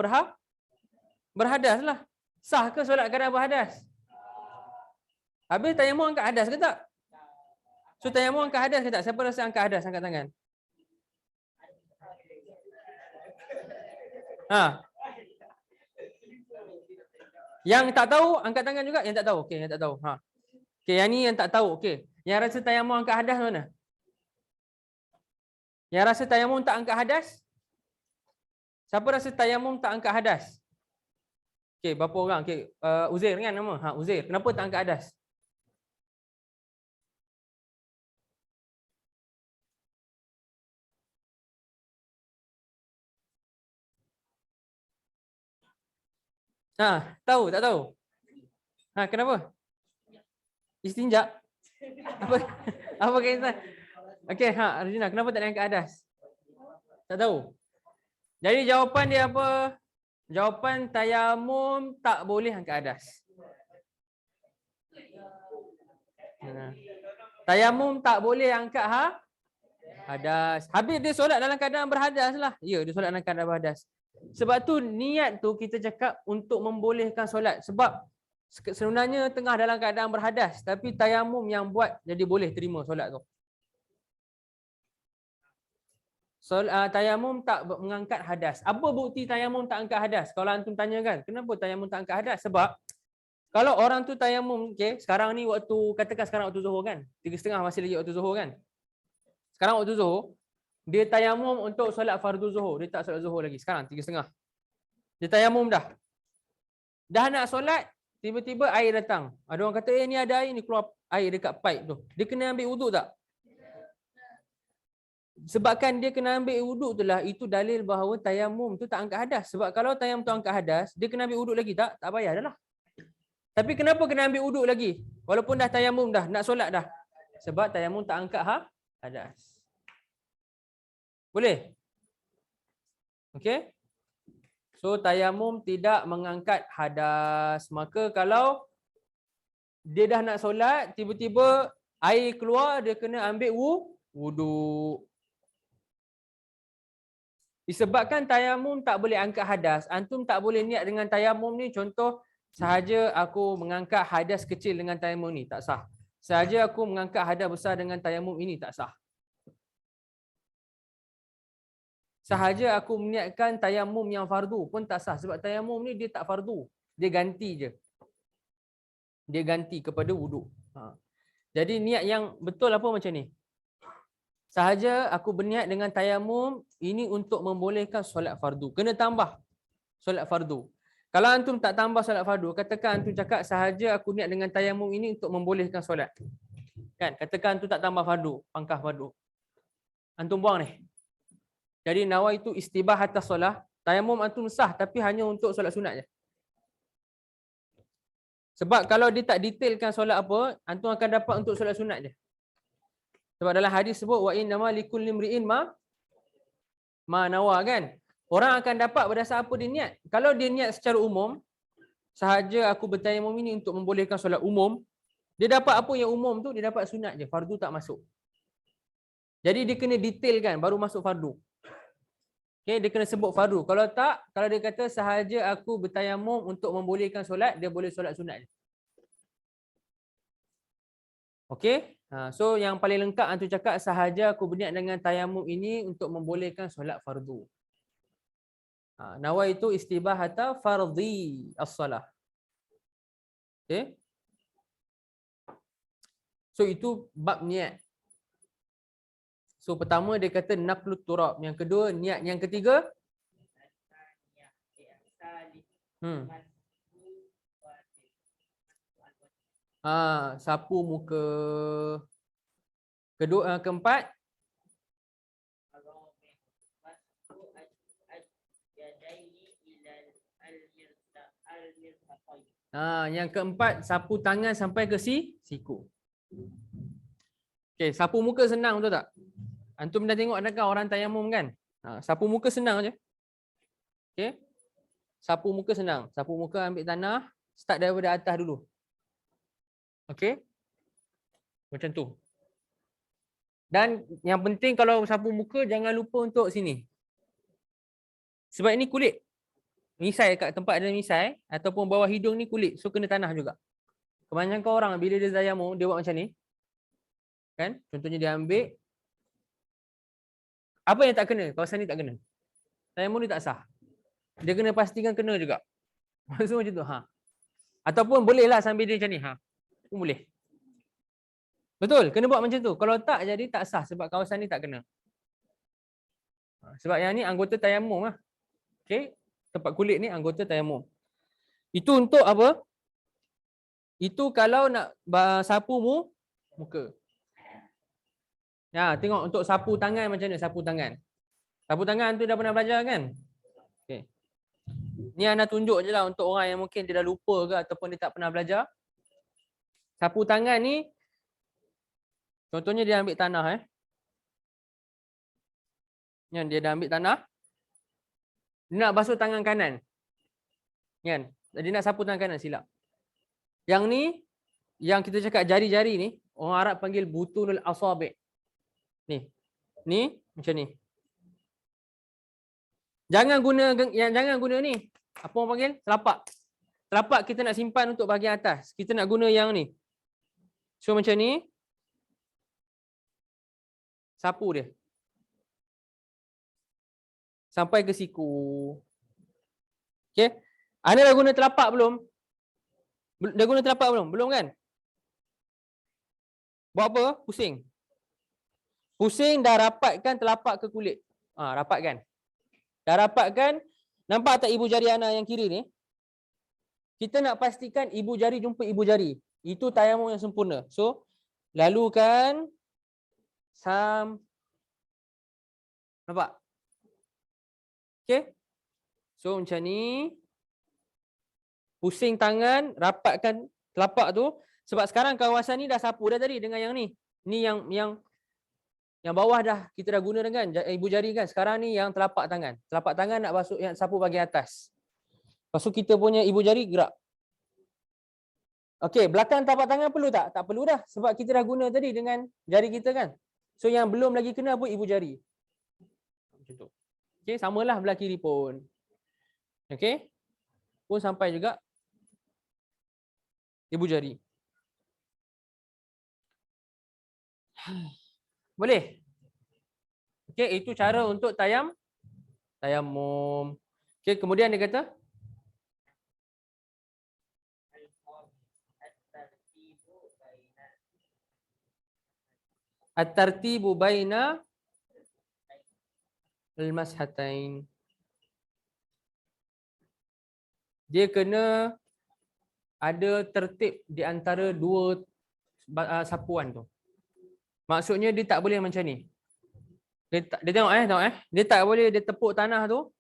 berhadas lah. Sah ke solat keadaan berhadas? Habis tayamum angkat hadas ke tak? So tayamum angkat hadas ke tak? Siapa rasa angkat hadas? Angkat tangan. Yang tak tahu angkat tangan juga. Yang tak tahu. Okey, yang tak tahu. Okey, yang ni yang tak tahu. Okey. Yang rasa tayamum angkat hadas mana? Yang rasa tayamum tak angkat hadas? Siapa rasa tayamum tak angkat hadas? Okey, berapa orang? Okey, Uzair kan nama? Uzair. Kenapa tak angkat hadas? Tahu tak tahu? Kenapa? Istinja? Apa apa kaitan? Okey, Arjuna, kenapa tak angkat adas? Tak tahu. Jadi jawapan dia apa? Jawapan tayamum tak boleh angkat adas. Tayamum tak boleh angkat hadas. Habis dia solat dalam keadaan berhadas lah. Ya, dia solat dalam keadaan berhadas. Sebab tu niat tu kita cakap untuk membolehkan solat. Sebab sebenarnya tengah dalam keadaan berhadas, tapi tayamum yang buat jadi boleh terima solat tu. Tayamum tak mengangkat hadas. Apa bukti tayamum tak angkat hadas? Kalau antum tanya kan, kenapa tayamum tak angkat hadas? Sebab kalau orang tu tayamum, sekarang ni katakan sekarang waktu Zuhur kan, 3:30 masih lagi waktu Zuhur kan. Sekarang waktu Zuhur, dia tayamum untuk solat fardu Zuhur. Dia tak solat Zuhur lagi. Sekarang 3:30. Dia tayamum dah. Dah nak solat, tiba-tiba air datang. Ada orang kata, ni ada air ni, keluar air dekat pipe tu. Dia kena ambil wuduk tak? Sebabkan dia kena ambil wuduk tu lah, itu dalil bahawa tayamum tu tak angkat hadas. Sebab kalau tayamum tu angkat hadas, dia kena ambil wuduk lagi tak? Tak payah dah lah. Tapi kenapa kena ambil wuduk lagi? Walaupun dah tayamum dah, nak solat dah. Sebab tayamum tak angkat hadas. Boleh? Okey? So tayamum tidak mengangkat hadas. Maka kalau dia dah nak solat, tiba-tiba air keluar, dia kena ambil wuduk. Disebabkan tayamum tak boleh angkat hadas, antum tak boleh niat dengan tayamum ni, contoh sahaja aku mengangkat hadas kecil dengan tayamum ni, tak sah. Sahaja aku mengangkat hadas besar dengan tayamum ini, tak sah. Sahaja aku meniatkan tayamum yang fardu pun tak sah, sebab tayamum ni dia tak fardu, dia ganti je. Dia ganti kepada wuduk. Jadi niat yang betul apa macam ni? Sahaja aku berniat dengan tayamum ini untuk membolehkan solat fardu. Kena tambah solat fardu. Kalau antum tak tambah solat fardu, katakan antum cakap sahaja aku niat dengan tayamum ini untuk membolehkan solat. Kan? Katakan antum tak tambah fardu, pangkah fardu. Antum buang ni. Jadi nawaitu istibah atas solat, tayamum antum sah tapi hanya untuk solat sunat je. Sebab kalau dia tak detailkan solat apa, antum akan dapat untuk solat sunat je. Sebab dalam hadis sebut wa innama likulli imri'in ma nawa kan. Orang akan dapat berdasar apa dia niat. Kalau dia niat secara umum, sahaja aku bertayamum ini untuk membolehkan solat umum, dia dapat apa yang umum tu, dia dapat sunat je, fardu tak masuk. Jadi dia kena detailkan baru masuk fardu. Okey, dia kena sebut fardu. Kalau tak, kalau dia kata sahaja aku bertayamum untuk membolehkan solat, dia boleh solat sunat je. Okey? So yang paling lengkap antum cakap sahaja aku berniat dengan tayamum ini untuk membolehkan solat fardu. Nawaitu istibahata fardhi as-salah. Okey? So itu bab niat. So pertama dia kata naqlut turab, yang kedua niat, yang ketiga sapu muka. Kedua, keempat yang keempat sapu tangan sampai ke siku. Okey, sapu muka senang betul tak? Antum dah tengok adakah orang tayamum kan? Sapu muka senang je. Okey. Sapu muka senang. Sapu muka ambil tanah, start daripada atas dulu. Okey. Macam tu. Dan yang penting kalau sapu muka jangan lupa untuk sini. Sebab ini kulit. Misai kat tempat ada misai ataupun bawah hidung ni kulit. So kena tanah juga. Kebanyakan orang bila dia tayamum dia buat macam ni. Kan? Contohnya dia ambil. Apa yang tak kena? Kawasan ni tak kena. Tayamum ni tak sah. Dia kena pastikan kena juga. So macam tu. Ataupun bolehlah sambil dia macam ni. Pun boleh. Betul, kena buat macam tu. Kalau tak jadi tak sah sebab kawasan ni tak kena. Sebab yang ni anggota tayamum lah. Okey, tempat kulit ni anggota tayamum. Itu untuk apa? Itu kalau nak sapu muka. Ya, tengok untuk sapu tangan macam mana sapu tangan. Sapu tangan tu dah pernah belajar kan? Okey. Ni Ana tunjuk je lah untuk orang yang mungkin dia dah lupa ke ataupun dia tak pernah belajar. Sapu tangan ni, contohnya dia ambil tanah Kan, dia dah ambil tanah. Dia nak basuh tangan kanan. Kan? Dia nak sapu tangan kanan, silap. Yang ni, yang kita cakap jari-jari ni, orang Arab panggil butunul asabi'. Ni. Ni macam ni. Jangan guna ni. Apa orang panggil? Telapak. Telapak kita nak simpan untuk bahagian atas. Kita nak guna yang ni. So macam ni. Sapu dia. Sampai ke siku. Okey. Anda dah guna telapak belum? Dah guna telapak belum? Belum kan? Buat apa? Pusing. Pusing dah rapatkan telapak ke kulit. Rapatkan. Dah rapatkan. Nampak tak ibu jari Ana yang kiri ni? Kita nak pastikan ibu jari jumpa ibu jari. Itu tayamum yang sempurna. So, lalukan nampak? Okey. So macam ni. Pusing tangan, rapatkan telapak tu. Sebab sekarang kawasan ni dah sapu dah tadi dengan yang ni. Ni yang bawah dah kita dah guna kan ibu jari kan. Sekarang ni yang telapak tangan. Telapak tangan nak basuh yang sapu bahagian atas. Lepas tu kita punya ibu jari gerak. Okey, belakang telapak tangan perlu tak? Tak perlu dah. Sebab kita dah guna tadi dengan jari kita kan. So yang belum lagi kena apa? Ibu jari. Macam tu. Okey, samalah belah kiri pun. Okey. Pun sampai juga ibu jari. Boleh? Okey, itu cara untuk tayamum. Okey, kemudian dia kata at-tartibu baina al-mashatain. Dia kena ada tertib di antara dua sapuan tu. Maksudnya dia tak boleh macam ni. Dia tengok Dia tak boleh dia tepuk tanah tu.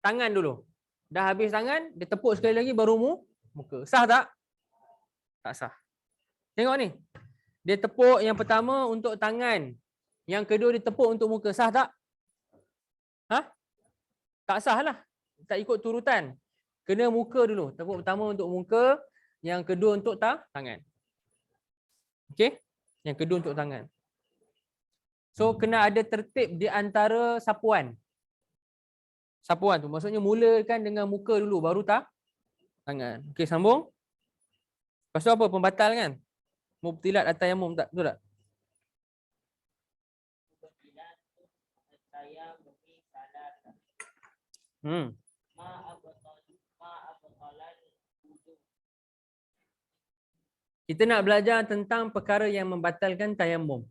Tangan dulu. Dah habis tangan, dia tepuk sekali lagi baru muka. Sah tak? Tak sah. Tengok ni. Dia tepuk yang pertama untuk tangan. Yang kedua dia tepuk untuk muka. Sah tak? Tak sah lah. Tak ikut turutan. Kena muka dulu. Tepuk pertama untuk muka. Yang kedua untuk tangan. Okey? Yang kedua untuk tangan. So kena ada tertib di antara sapuan. Sapuan tu maksudnya mulakan dengan muka dulu baru tangan. Okey, sambung. Lepas tu apa? Pembatal kan? Mubtilat at-tayammum tak? Betul tak? Kita nak belajar tentang perkara yang membatalkan tayammum.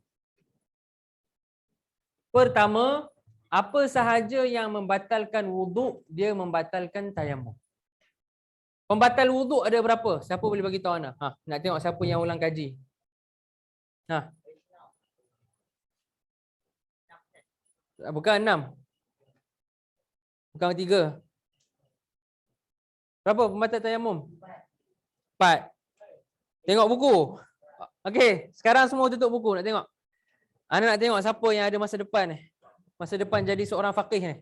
Pertama, apa sahaja yang membatalkan wuduk, dia membatalkan tayammum. Pembatal wuduk ada berapa? Siapa boleh bagi tahu Ana? Nak tengok siapa yang ulang kaji. Bukan 6. Bukan 3. Berapa pembatal tayammum? 4. Tengok buku. Okey, sekarang semua tutup buku nak tengok. Ana nak tengok siapa yang ada masa depan ni. Masa depan jadi seorang faqih ni.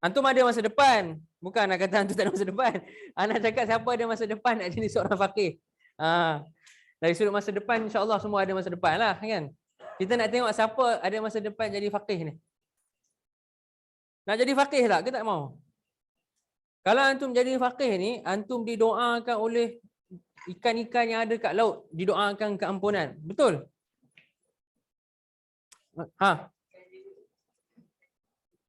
Antum ada masa depan. Bukan nak kata antum tak ada masa depan. Ana cakap siapa ada masa depan nak jadi seorang faqih. Dari sudut masa depan insya-Allah semua ada masa depan lah kan. Kita nak tengok siapa ada masa depan jadi faqih ni. Nak jadi faqih tak ke tak mau? Kalau antum jadi faqih ni, antum didoakan oleh ikan-ikan yang ada kat laut, didoakan keampunan. Betul?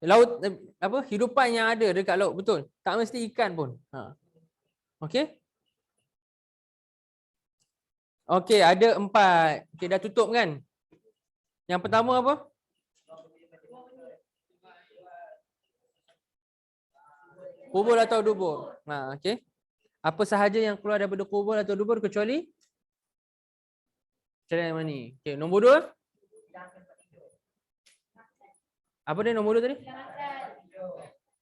Laut apa? Hidupan yang ada dekat laut, betul? Tak mesti ikan pun. Okey? Okey, ada 4. Okey, dah tutup kan? Yang pertama apa? Kubur atau dubur. Okey. Apa sahaja yang keluar daripada kubur atau dubur kecuali yang mani. Okey, nombor 2. Apa dia nombor 2 tadi?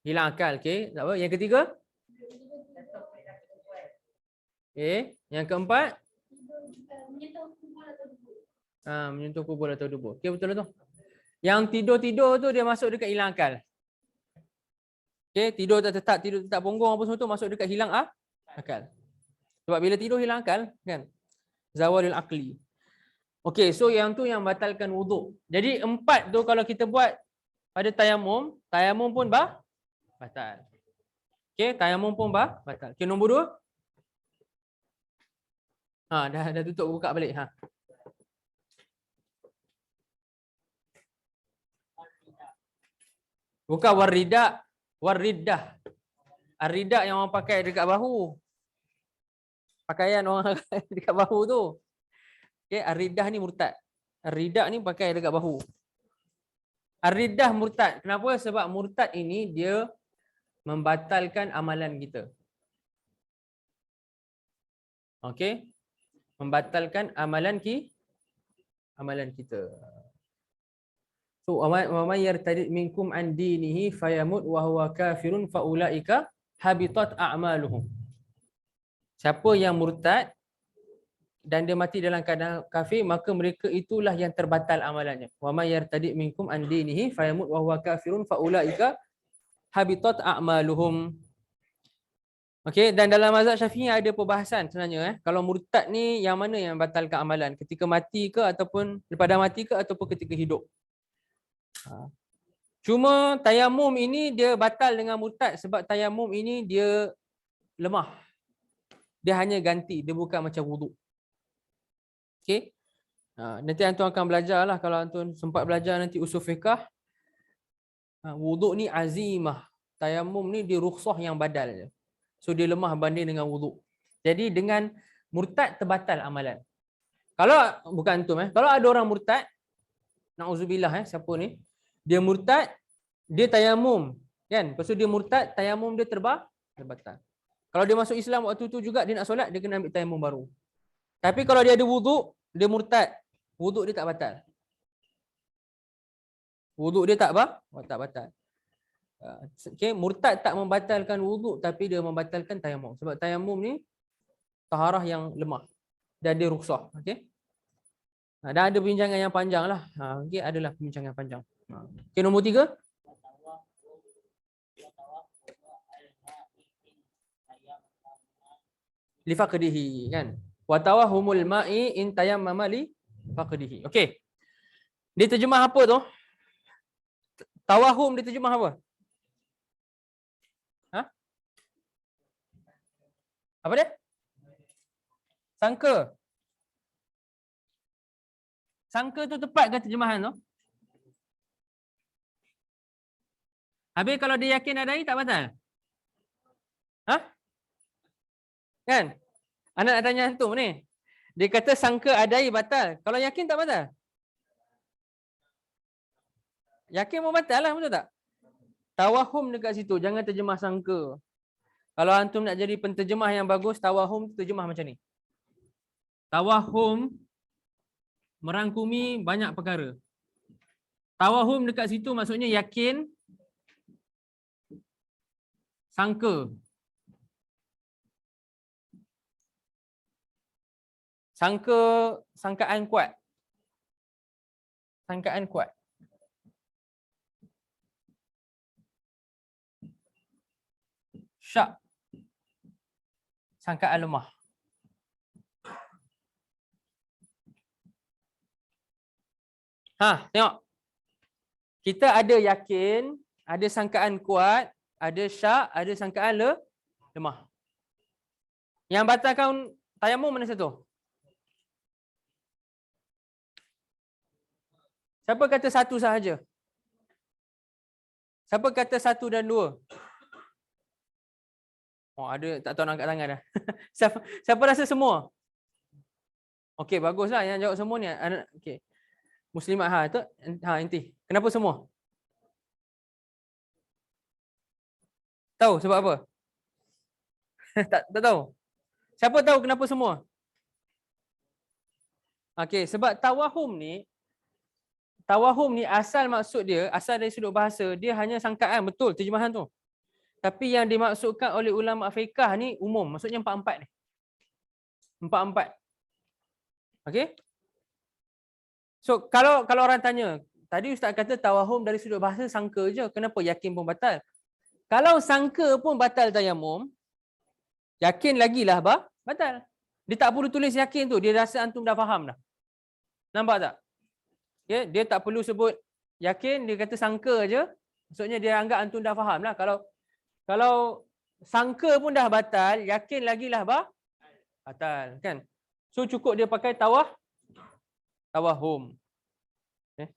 Hilang akal. Okey. Tak apa. Yang ketiga? Okey. Yang keempat? Menyentuh kubur atau dubur. Okey, betul tu. Yang tidur-tidur tu dia masuk dekat hilang akal. Okey, tidur tak punggung apa semua tu masuk dekat hilang akal. Sebab bila tidur hilang akal, kan? Zawalul aqli. Okey, so yang tu yang batalkan wuduk. Jadi 4 tu kalau kita buat pada tayamum pun batal. Okey, tayamum pun batal. Okey, nombor 2. Dah tutup buka balik Bukan warridah. Ar-ridah yang orang pakai dekat bahu. Pakaian orang dekat bahu tu. Okey, ar-ridah ni murtad. Ar-ridah ni pakai dekat bahu. Ar-ridah murtad. Kenapa? Sebab murtad ini dia membatalkan amalan kita. Okey? Membatalkan amalan kita. So, wa may yartadid minkum an dinihi fayamut wa huwa kafirun faulaika habitat a'maluhum. Siapa yang murtad dan dia mati dalam keadaan kafir, maka mereka itulah yang terbatal amalannya. Wa may yartadid minkum an dinihi fayamut wa huwa kafirun faulaika habitat a'maluhum. Okey, dan dalam mazhab Syafi'i ada perbahasan sebenarnya kalau murtad ni yang mana yang batalkan amalan, ketika mati ke ataupun daripada mati ke ataupun ketika hidup. Cuma tayamum ini dia batal dengan murtad sebab tayamum ini dia lemah. Dia hanya ganti, dia bukan macam wuduk. Okey. Nanti antum akan belajarlah kalau antum sempat belajar nanti usul fiqh. Wuduk ni azimah. Tayamum ni dia rukhsah yang badal je. So dia lemah banding dengan wuduk. Jadi dengan murtad terbatal amalan. Kalau bukan antum kalau ada orang murtad, nauzubillah siapa ni? Dia murtad, dia tayamum, kan? Lepas tu dia murtad, tayamum dia terbatal. Kalau dia masuk Islam waktu tu juga dia nak solat, dia kena ambil tayamum baru. Tapi kalau dia ada wuduk, dia murtad, wuduk dia tak batal. Wuduk dia tak batal. Okay, murtad tak membatalkan wuduk tapi dia membatalkan tayamum. Sebab tayamum ni taharah yang lemah dan dia rukhsah. Okey. Dan ada perbincangan yang panjang lah. Okey, adalah perbincangan panjang. Okey, nombor 3. Li faqdihi, kan? Wa tawahumul ma'i in tayammama li faqdihi. Okey. Dia terjemah apa tu? Tawahum dia terjemah apa? Apa dia? Sangka. Sangka tu tepat ke terjemahan tu? Habis kalau dia yakin ada air tak batal? Kan? Anak nak tanya antum ni. Dia kata sangka ada air batal. Kalau yakin tak batal? Yakin pun batal lah, betul tak? Tawahum dekat situ. Jangan terjemah sangka. Kalau antum nak jadi penterjemah yang bagus, tawahum terjemah macam ni. Tawahum merangkumi banyak perkara. Tawahum dekat situ maksudnya yakin, sangka. Sangkaan kuat. Sangkaan kuat. Syak. Sangkaan lemah. Tengok. Kita ada yakin, ada sangkaan kuat, ada syak, ada sangkaan lemah. Yang batalkan tayamum mana satu? Siapa kata satu sahaja? Siapa kata 1 dan 2? Oh, ada tak tahu nak angkat tangan dah. Siapa rasa semua? Okey, baguslah yang jawab semua ni. Okey. Muslimat tu inti. Kenapa semua? Tahu sebab apa? tak tahu. Siapa tahu kenapa semua? Okey, sebab tawahum tawahum ni asal maksud dia, asal dari sudut bahasa, dia hanya sangkaan, betul terjemahan tu. Tapi yang dimaksudkan oleh ulama fiqh ni umum, maksudnya empat-empat ni. Empat-empat. Okey? So kalau orang tanya, tadi ustaz kata tawahum dari sudut bahasa sangka je, kenapa yakin pun batal? Kalau sangka pun batal tayamum, yakin lagilah batal. Dia tak perlu tulis yakin tu, dia rasa antum dah faham dah. Nampak tak? Okay? Dia tak perlu sebut yakin, dia kata sangka je. Maksudnya dia anggap antum dah faham lah. Kalau sangka pun dah batal, yakin lagilah batal. Kan? So cukup dia pakai tawahum. Okay?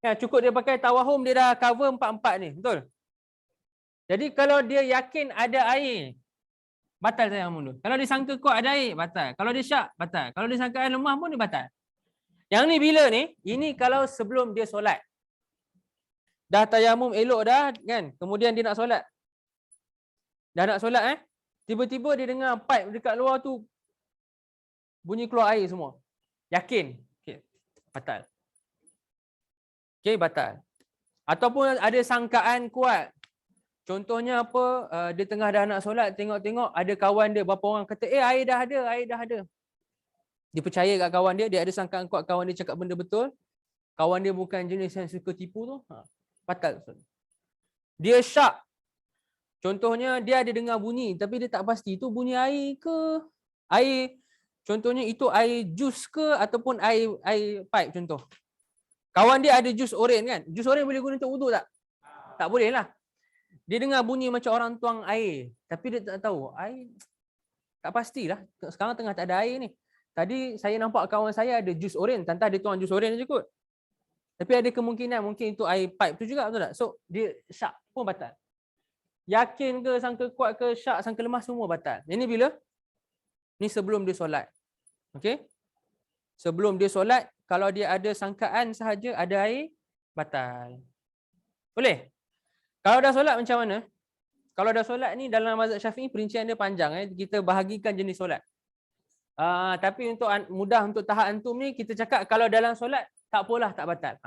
Ya, cukup dia pakai tawahum, dia dah cover empat-empat ni. Betul? Jadi kalau dia yakin ada air, batal tayamum tu. Kalau dia sangka kuat ada air, batal. Kalau dia syak, batal. Kalau dia sangka air lemah pun dia batal. Yang ni bila ni? Ini kalau sebelum dia solat. Dah tayamum elok dah kan? Kemudian dia nak solat. Dah nak solat tiba-tiba dia dengar pipe dekat luar tu bunyi keluar air semua. Yakin. Okey, batal. Okey, batal. Ataupun ada sangkaan kuat. Contohnya apa? Dia tengah dah nak solat, tengok-tengok ada kawan dia, berapa orang kata, air dah ada. Dia percaya kat kawan dia, dia ada sangkaan kuat kawan dia cakap benda betul. Kawan dia bukan jenis yang suka tipu tu, batal. Dia syak. Contohnya dia ada dengar bunyi, tapi dia tak pasti itu bunyi air ke? Air, contohnya itu air jus ke ataupun air pipe contoh. Kawan dia ada jus oren kan? Jus oren boleh guna untuk wuduk tak? Tak boleh lah. Dia dengar bunyi macam orang tuang air, tapi dia tak tahu. Air, tak pastilah. Sekarang tengah tak ada air ni. Tadi saya nampak kawan saya ada jus oren, tantah dia tuang jus oren je kot. Tapi ada kemungkinan mungkin itu air pipe tu juga, betul tak? So dia syak pun batal. Yakin ke, sangka kuat ke, syak, sangka lemah, semua batal. Ini bila? Ni sebelum dia solat. Okey? Sebelum dia solat, kalau dia ada sangkaan sahaja ada air, batal. Boleh? Kalau dah solat macam mana? Kalau dah solat ni dalam mazhab Syafi'i perincian dia panjang. Kita bahagikan jenis solat. Tapi untuk mudah untuk tahap antum ni, kita cakap kalau dalam solat, tak apalah, tak batal.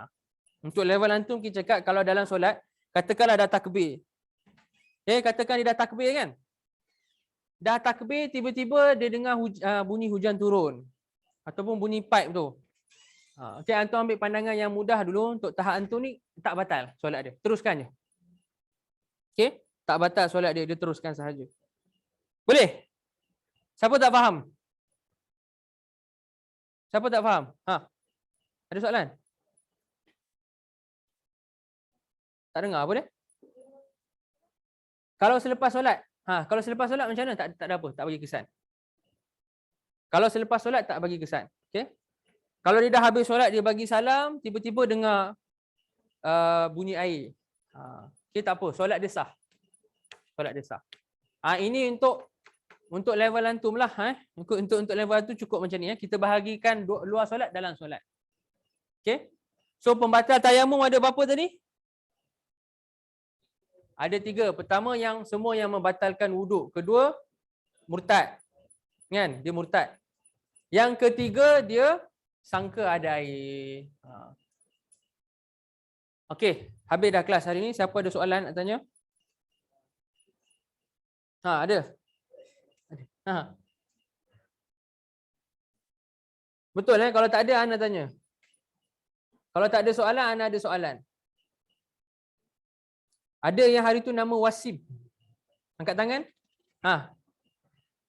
Untuk level antum, kita cakap kalau dalam solat, katakanlah dah takbir. Katakan dia dah takbir kan? Dah takbir, tiba-tiba dia dengar bunyi hujan turun. Ataupun bunyi pipe tu. Okey, antum ambil pandangan yang mudah dulu untuk tahap antum ni, tak batal solat dia. Teruskan je. Okey? Tak batal solat dia, dia teruskan sahaja. Boleh? Siapa tak faham? Siapa tak faham? Ada soalan? Tak dengar apa dia? Kalau selepas solat, kalau selepas solat macam mana? Tak ada apa, tak bagi kesan. Kalau selepas solat tak bagi kesan. Okey? Kalau dia dah habis solat, dia bagi salam, tiba-tiba dengar bunyi air. Okey, tak apa, solat dia sah. Solat dia sah. Ini untuk level antum lah. Untuk level antum cukup macam ni. Kita bahagikan luar solat, dalam solat. Okey? So pembatal tayamum ada berapa tadi? Ada 3. Pertama yang semua yang membatalkan wuduk. Kedua, murtad. Kan? Dia murtad. Yang ketiga, dia sangka ada air. Okey, habis dah kelas hari ni. Siapa ada soalan nak tanya? Ada. Betul kalau tak ada anda tanya. Kalau tak ada soalan, anda ada soalan. Ada yang hari tu nama Wasim. Angkat tangan.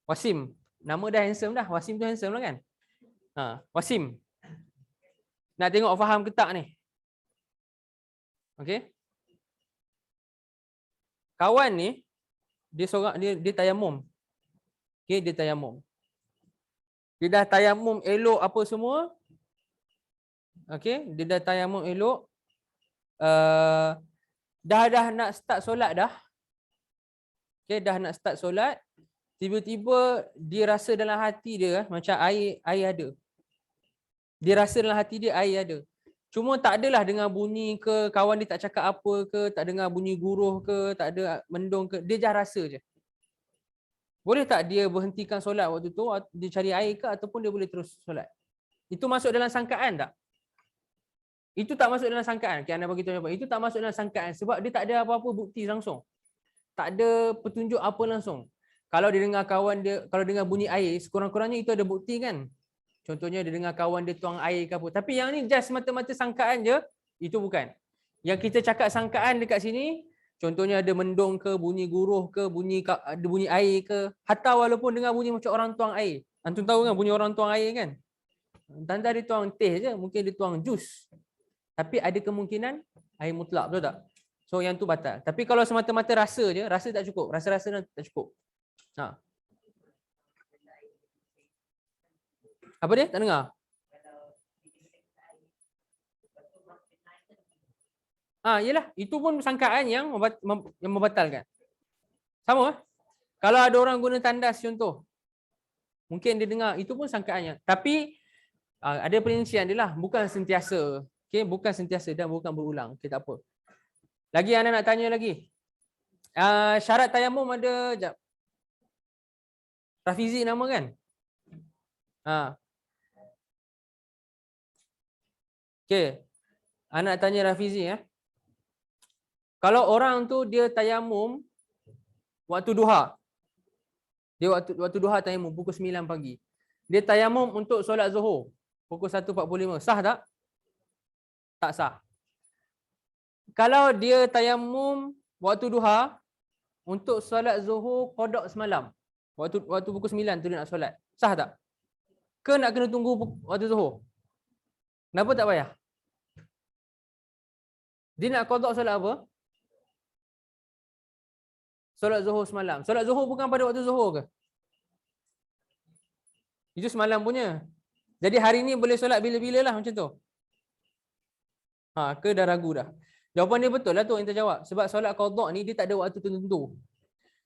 Wasim. Nama dah handsome dah. Wasim tu handsome lah kan? Wasim. Nak tengok faham ke tak ni? Okey. Kawan ni dia seorang dia tayamum. Okey, dia tayamum. Dia dah tayamum elok apa semua. Okey, dia dah tayamum elok. Dah nak start solat dah. Okey, dah nak start solat. Tiba-tiba dia rasa dalam hati dia macam air ada. Dia rasa dalam hati dia air ada. Cuma tak adalah dengar bunyi ke, kawan dia tak cakap apa ke, tak dengar bunyi guruh ke, tak ada mendung ke, dia just rasa je. Boleh tak dia berhentikan solat waktu tu, dia cari air ke, ataupun dia boleh terus solat? Itu masuk dalam sangkaan tak? Itu tak masuk dalam sangkaan. Okay, Ana bagi tahu apa. Itu tak masuk dalam sangkaan sebab dia tak ada apa-apa bukti langsung. Tak ada petunjuk apa langsung. Kalau dia dengar kawan dia, kalau dengar bunyi air, sekurang-kurangnya itu ada bukti kan. Contohnya dia dengar kawan dia tuang air ke apa. Tapi yang ni just mata-mata sangkaan je, itu bukan. Yang kita cakap sangkaan dekat sini, contohnya ada mendung ke, bunyi guruh ke, ada bunyi air ke, hatta walaupun dengar bunyi macam orang tuang air. Antum tahu kan bunyi orang tuang air kan? Tanda dia tuang teh je, mungkin dia tuang jus. Tapi ada kemungkinan air mutlak, betul tak? So yang tu batal. Tapi kalau semata-mata rasa je, rasa tak cukup. Rasa-rasa tak cukup. Ha. Apa dia? Tak dengar? Yelah, itu pun sangkaan yang membatalkan. Sama. Kalau ada orang guna tandas contoh, mungkin dia dengar, itu pun sangkaannya. Tapi ada perincian dia lah, bukan sentiasa. Okay, bukan sentiasa dan bukan berulang. Okay, tak apa. Lagi anda nak tanya lagi? Syarat tayamum ada, jap. Rafizi nama kan? Okay. Anak tanya Rafizi ya. Kalau orang tu dia tayamum waktu duha. Dia waktu duha tayamum pukul 9 pagi. Dia tayamum untuk solat Zuhur pukul 1.45. Sah tak? Tak sah. Kalau dia tayamum waktu duha untuk solat Zuhur qada semalam. Waktu pukul 9 tu dia nak solat. Sah tak? Ke nak kena tunggu waktu Zuhur? Kenapa tak payah? Dia nak qada solat apa? Solat Zuhur semalam. Solat Zuhur bukan pada waktu Zuhur ke? Itu semalam punya. Jadi hari ni boleh solat bila-bila lah macam tu. Ke dah ragu dah. Jawapan dia betul lah tu yang terjawab. Sebab solat qada ni dia tak ada waktu tertentu.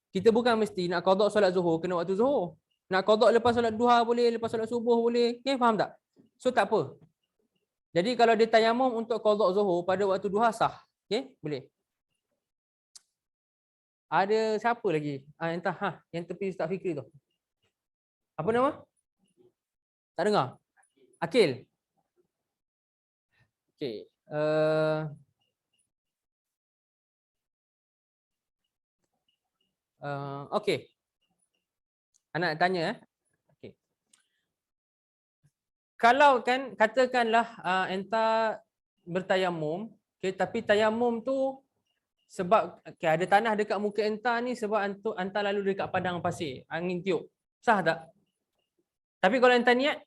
Kita bukan mesti nak qada solat Zuhur kena waktu Zuhur. Nak qada lepas solat duha boleh, lepas solat subuh boleh. Okay, faham tak? So tak apa. Jadi kalau dia tayamum untuk qada Zuhur pada waktu duha sah. Okay, boleh. Ada siapa lagi? Entah yang tepi Ustaz Fikri tu. Apa nama? Tak dengar? Akil. Okey. Okey. Anak tanya Okey. Kalau kan katakanlah entah bertayamum, okey, tapi tayamum tu sebab ada tanah dekat muka entah ni sebab entah lalu dekat padang pasir, angin tiup. Sah tak? Tapi kalau entah niat,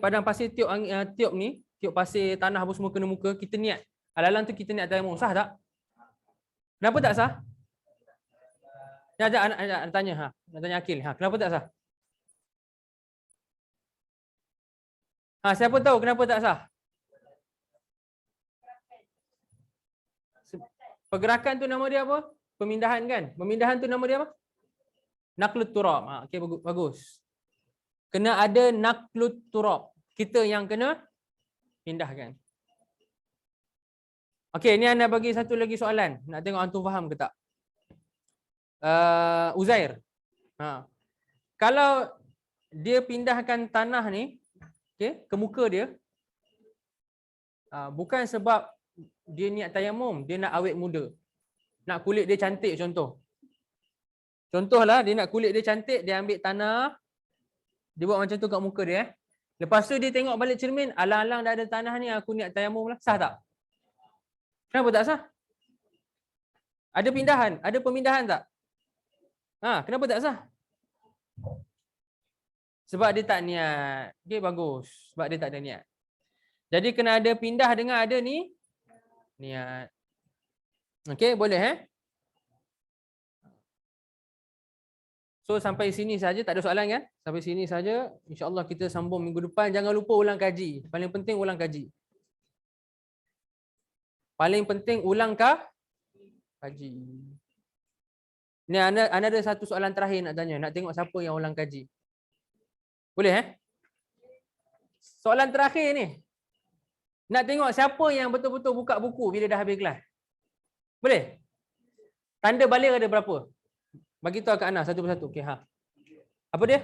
padang pasir tiup tiup ni, tiup pasir tanah apa semua kena muka, kita niat. Alalan tu kita niat tayamum, sah tak? Kenapa tak sah? Nak tanya nak tanya Akil. Kenapa tak sah? Siapa tahu kenapa tak sah? Pergerakan tu nama dia apa? Pemindahan kan? Pemindahan tu nama dia apa? Naqlut turab. Okey, bagus. Kena ada naqlut turab. Kita yang kena pindahkan. Okey, ni anda bagi satu lagi soalan. Nak tengok antum faham ke tak? Uzair. Kalau dia pindahkan tanah ni, ke muka dia, bukan sebab dia niat tayamum, dia nak awet muda. Nak kulit dia cantik contoh. Contohlah dia nak kulit dia cantik, dia ambil tanah, dia buat macam tu kat muka dia. Lepas tu dia tengok balik cermin, alang-alang dah ada tanah ni, aku niat tayamum lah. Sah tak? Kenapa tak sah? Ada pindahan, ada pemindahan tak? Kenapa tak sah? Sebab dia tak niat. Okay, bagus. Sebab dia tak ada niat. Jadi kena ada pindah dengan ada ni niat. Okey, boleh So sampai sini saja, tak ada soalan kan? Sampai sini saja. InsyaAllah kita sambung minggu depan. Jangan lupa ulang kaji. Paling penting ulang kaji. Paling penting ulang kaji. Ni anda ada satu soalan terakhir nak tanya. Nak tengok siapa yang ulang kaji. Boleh Soalan terakhir ni. Nak tengok siapa yang betul-betul buka buku bila dah habis kelas. Boleh? Tanda balik ada berapa? Bagi tahu kat Ana satu persatu. Okey, Apa dia?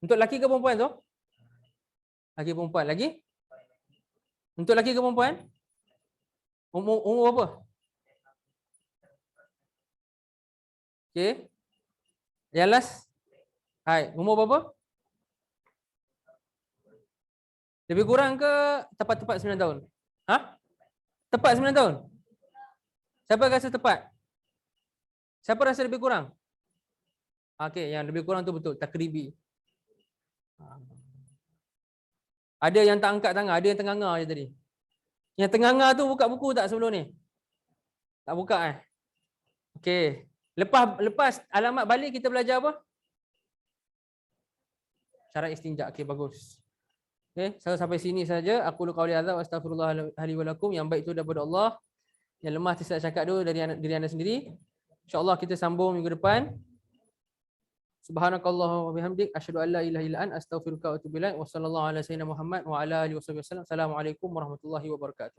Untuk lelaki ke perempuan tu? Laki perempuan. Lagi? Untuk laki ke perempuan? Umur berapa? Okey. Yang last? Hai, umur berapa? Lebih kurang ke tepat-tepat 9 tahun? Ha? Tepat 9 tahun? Siapa rasa tepat? Siapa rasa lebih kurang? Okey, yang lebih kurang tu betul, takribi. Ada yang tak angkat tangan, ada yang tenganga je tadi. Yang tenganga tu buka buku tak sebelum ni? Tak buka Okey. Lepas alamat balik kita belajar apa? Syarat istinja. Okey, bagus. Okey, saya sampai sini saja. Aku lu qauli hadza wa astaghfirullah li wa lakum. Yang baik itu daripada Allah. Yang lemah saya cakap dulu dari diri anda sendiri. InsyaAllah kita sambung minggu depan. Subhanakallah wa bihamdik asyhadu an la ilaha illa anta astaghfiruka wa atubu ilaik. Wassallallahu ala sayyidina Muhammad wa ala alihi wasallam. Assalamualaikum warahmatullahi wabarakatuh.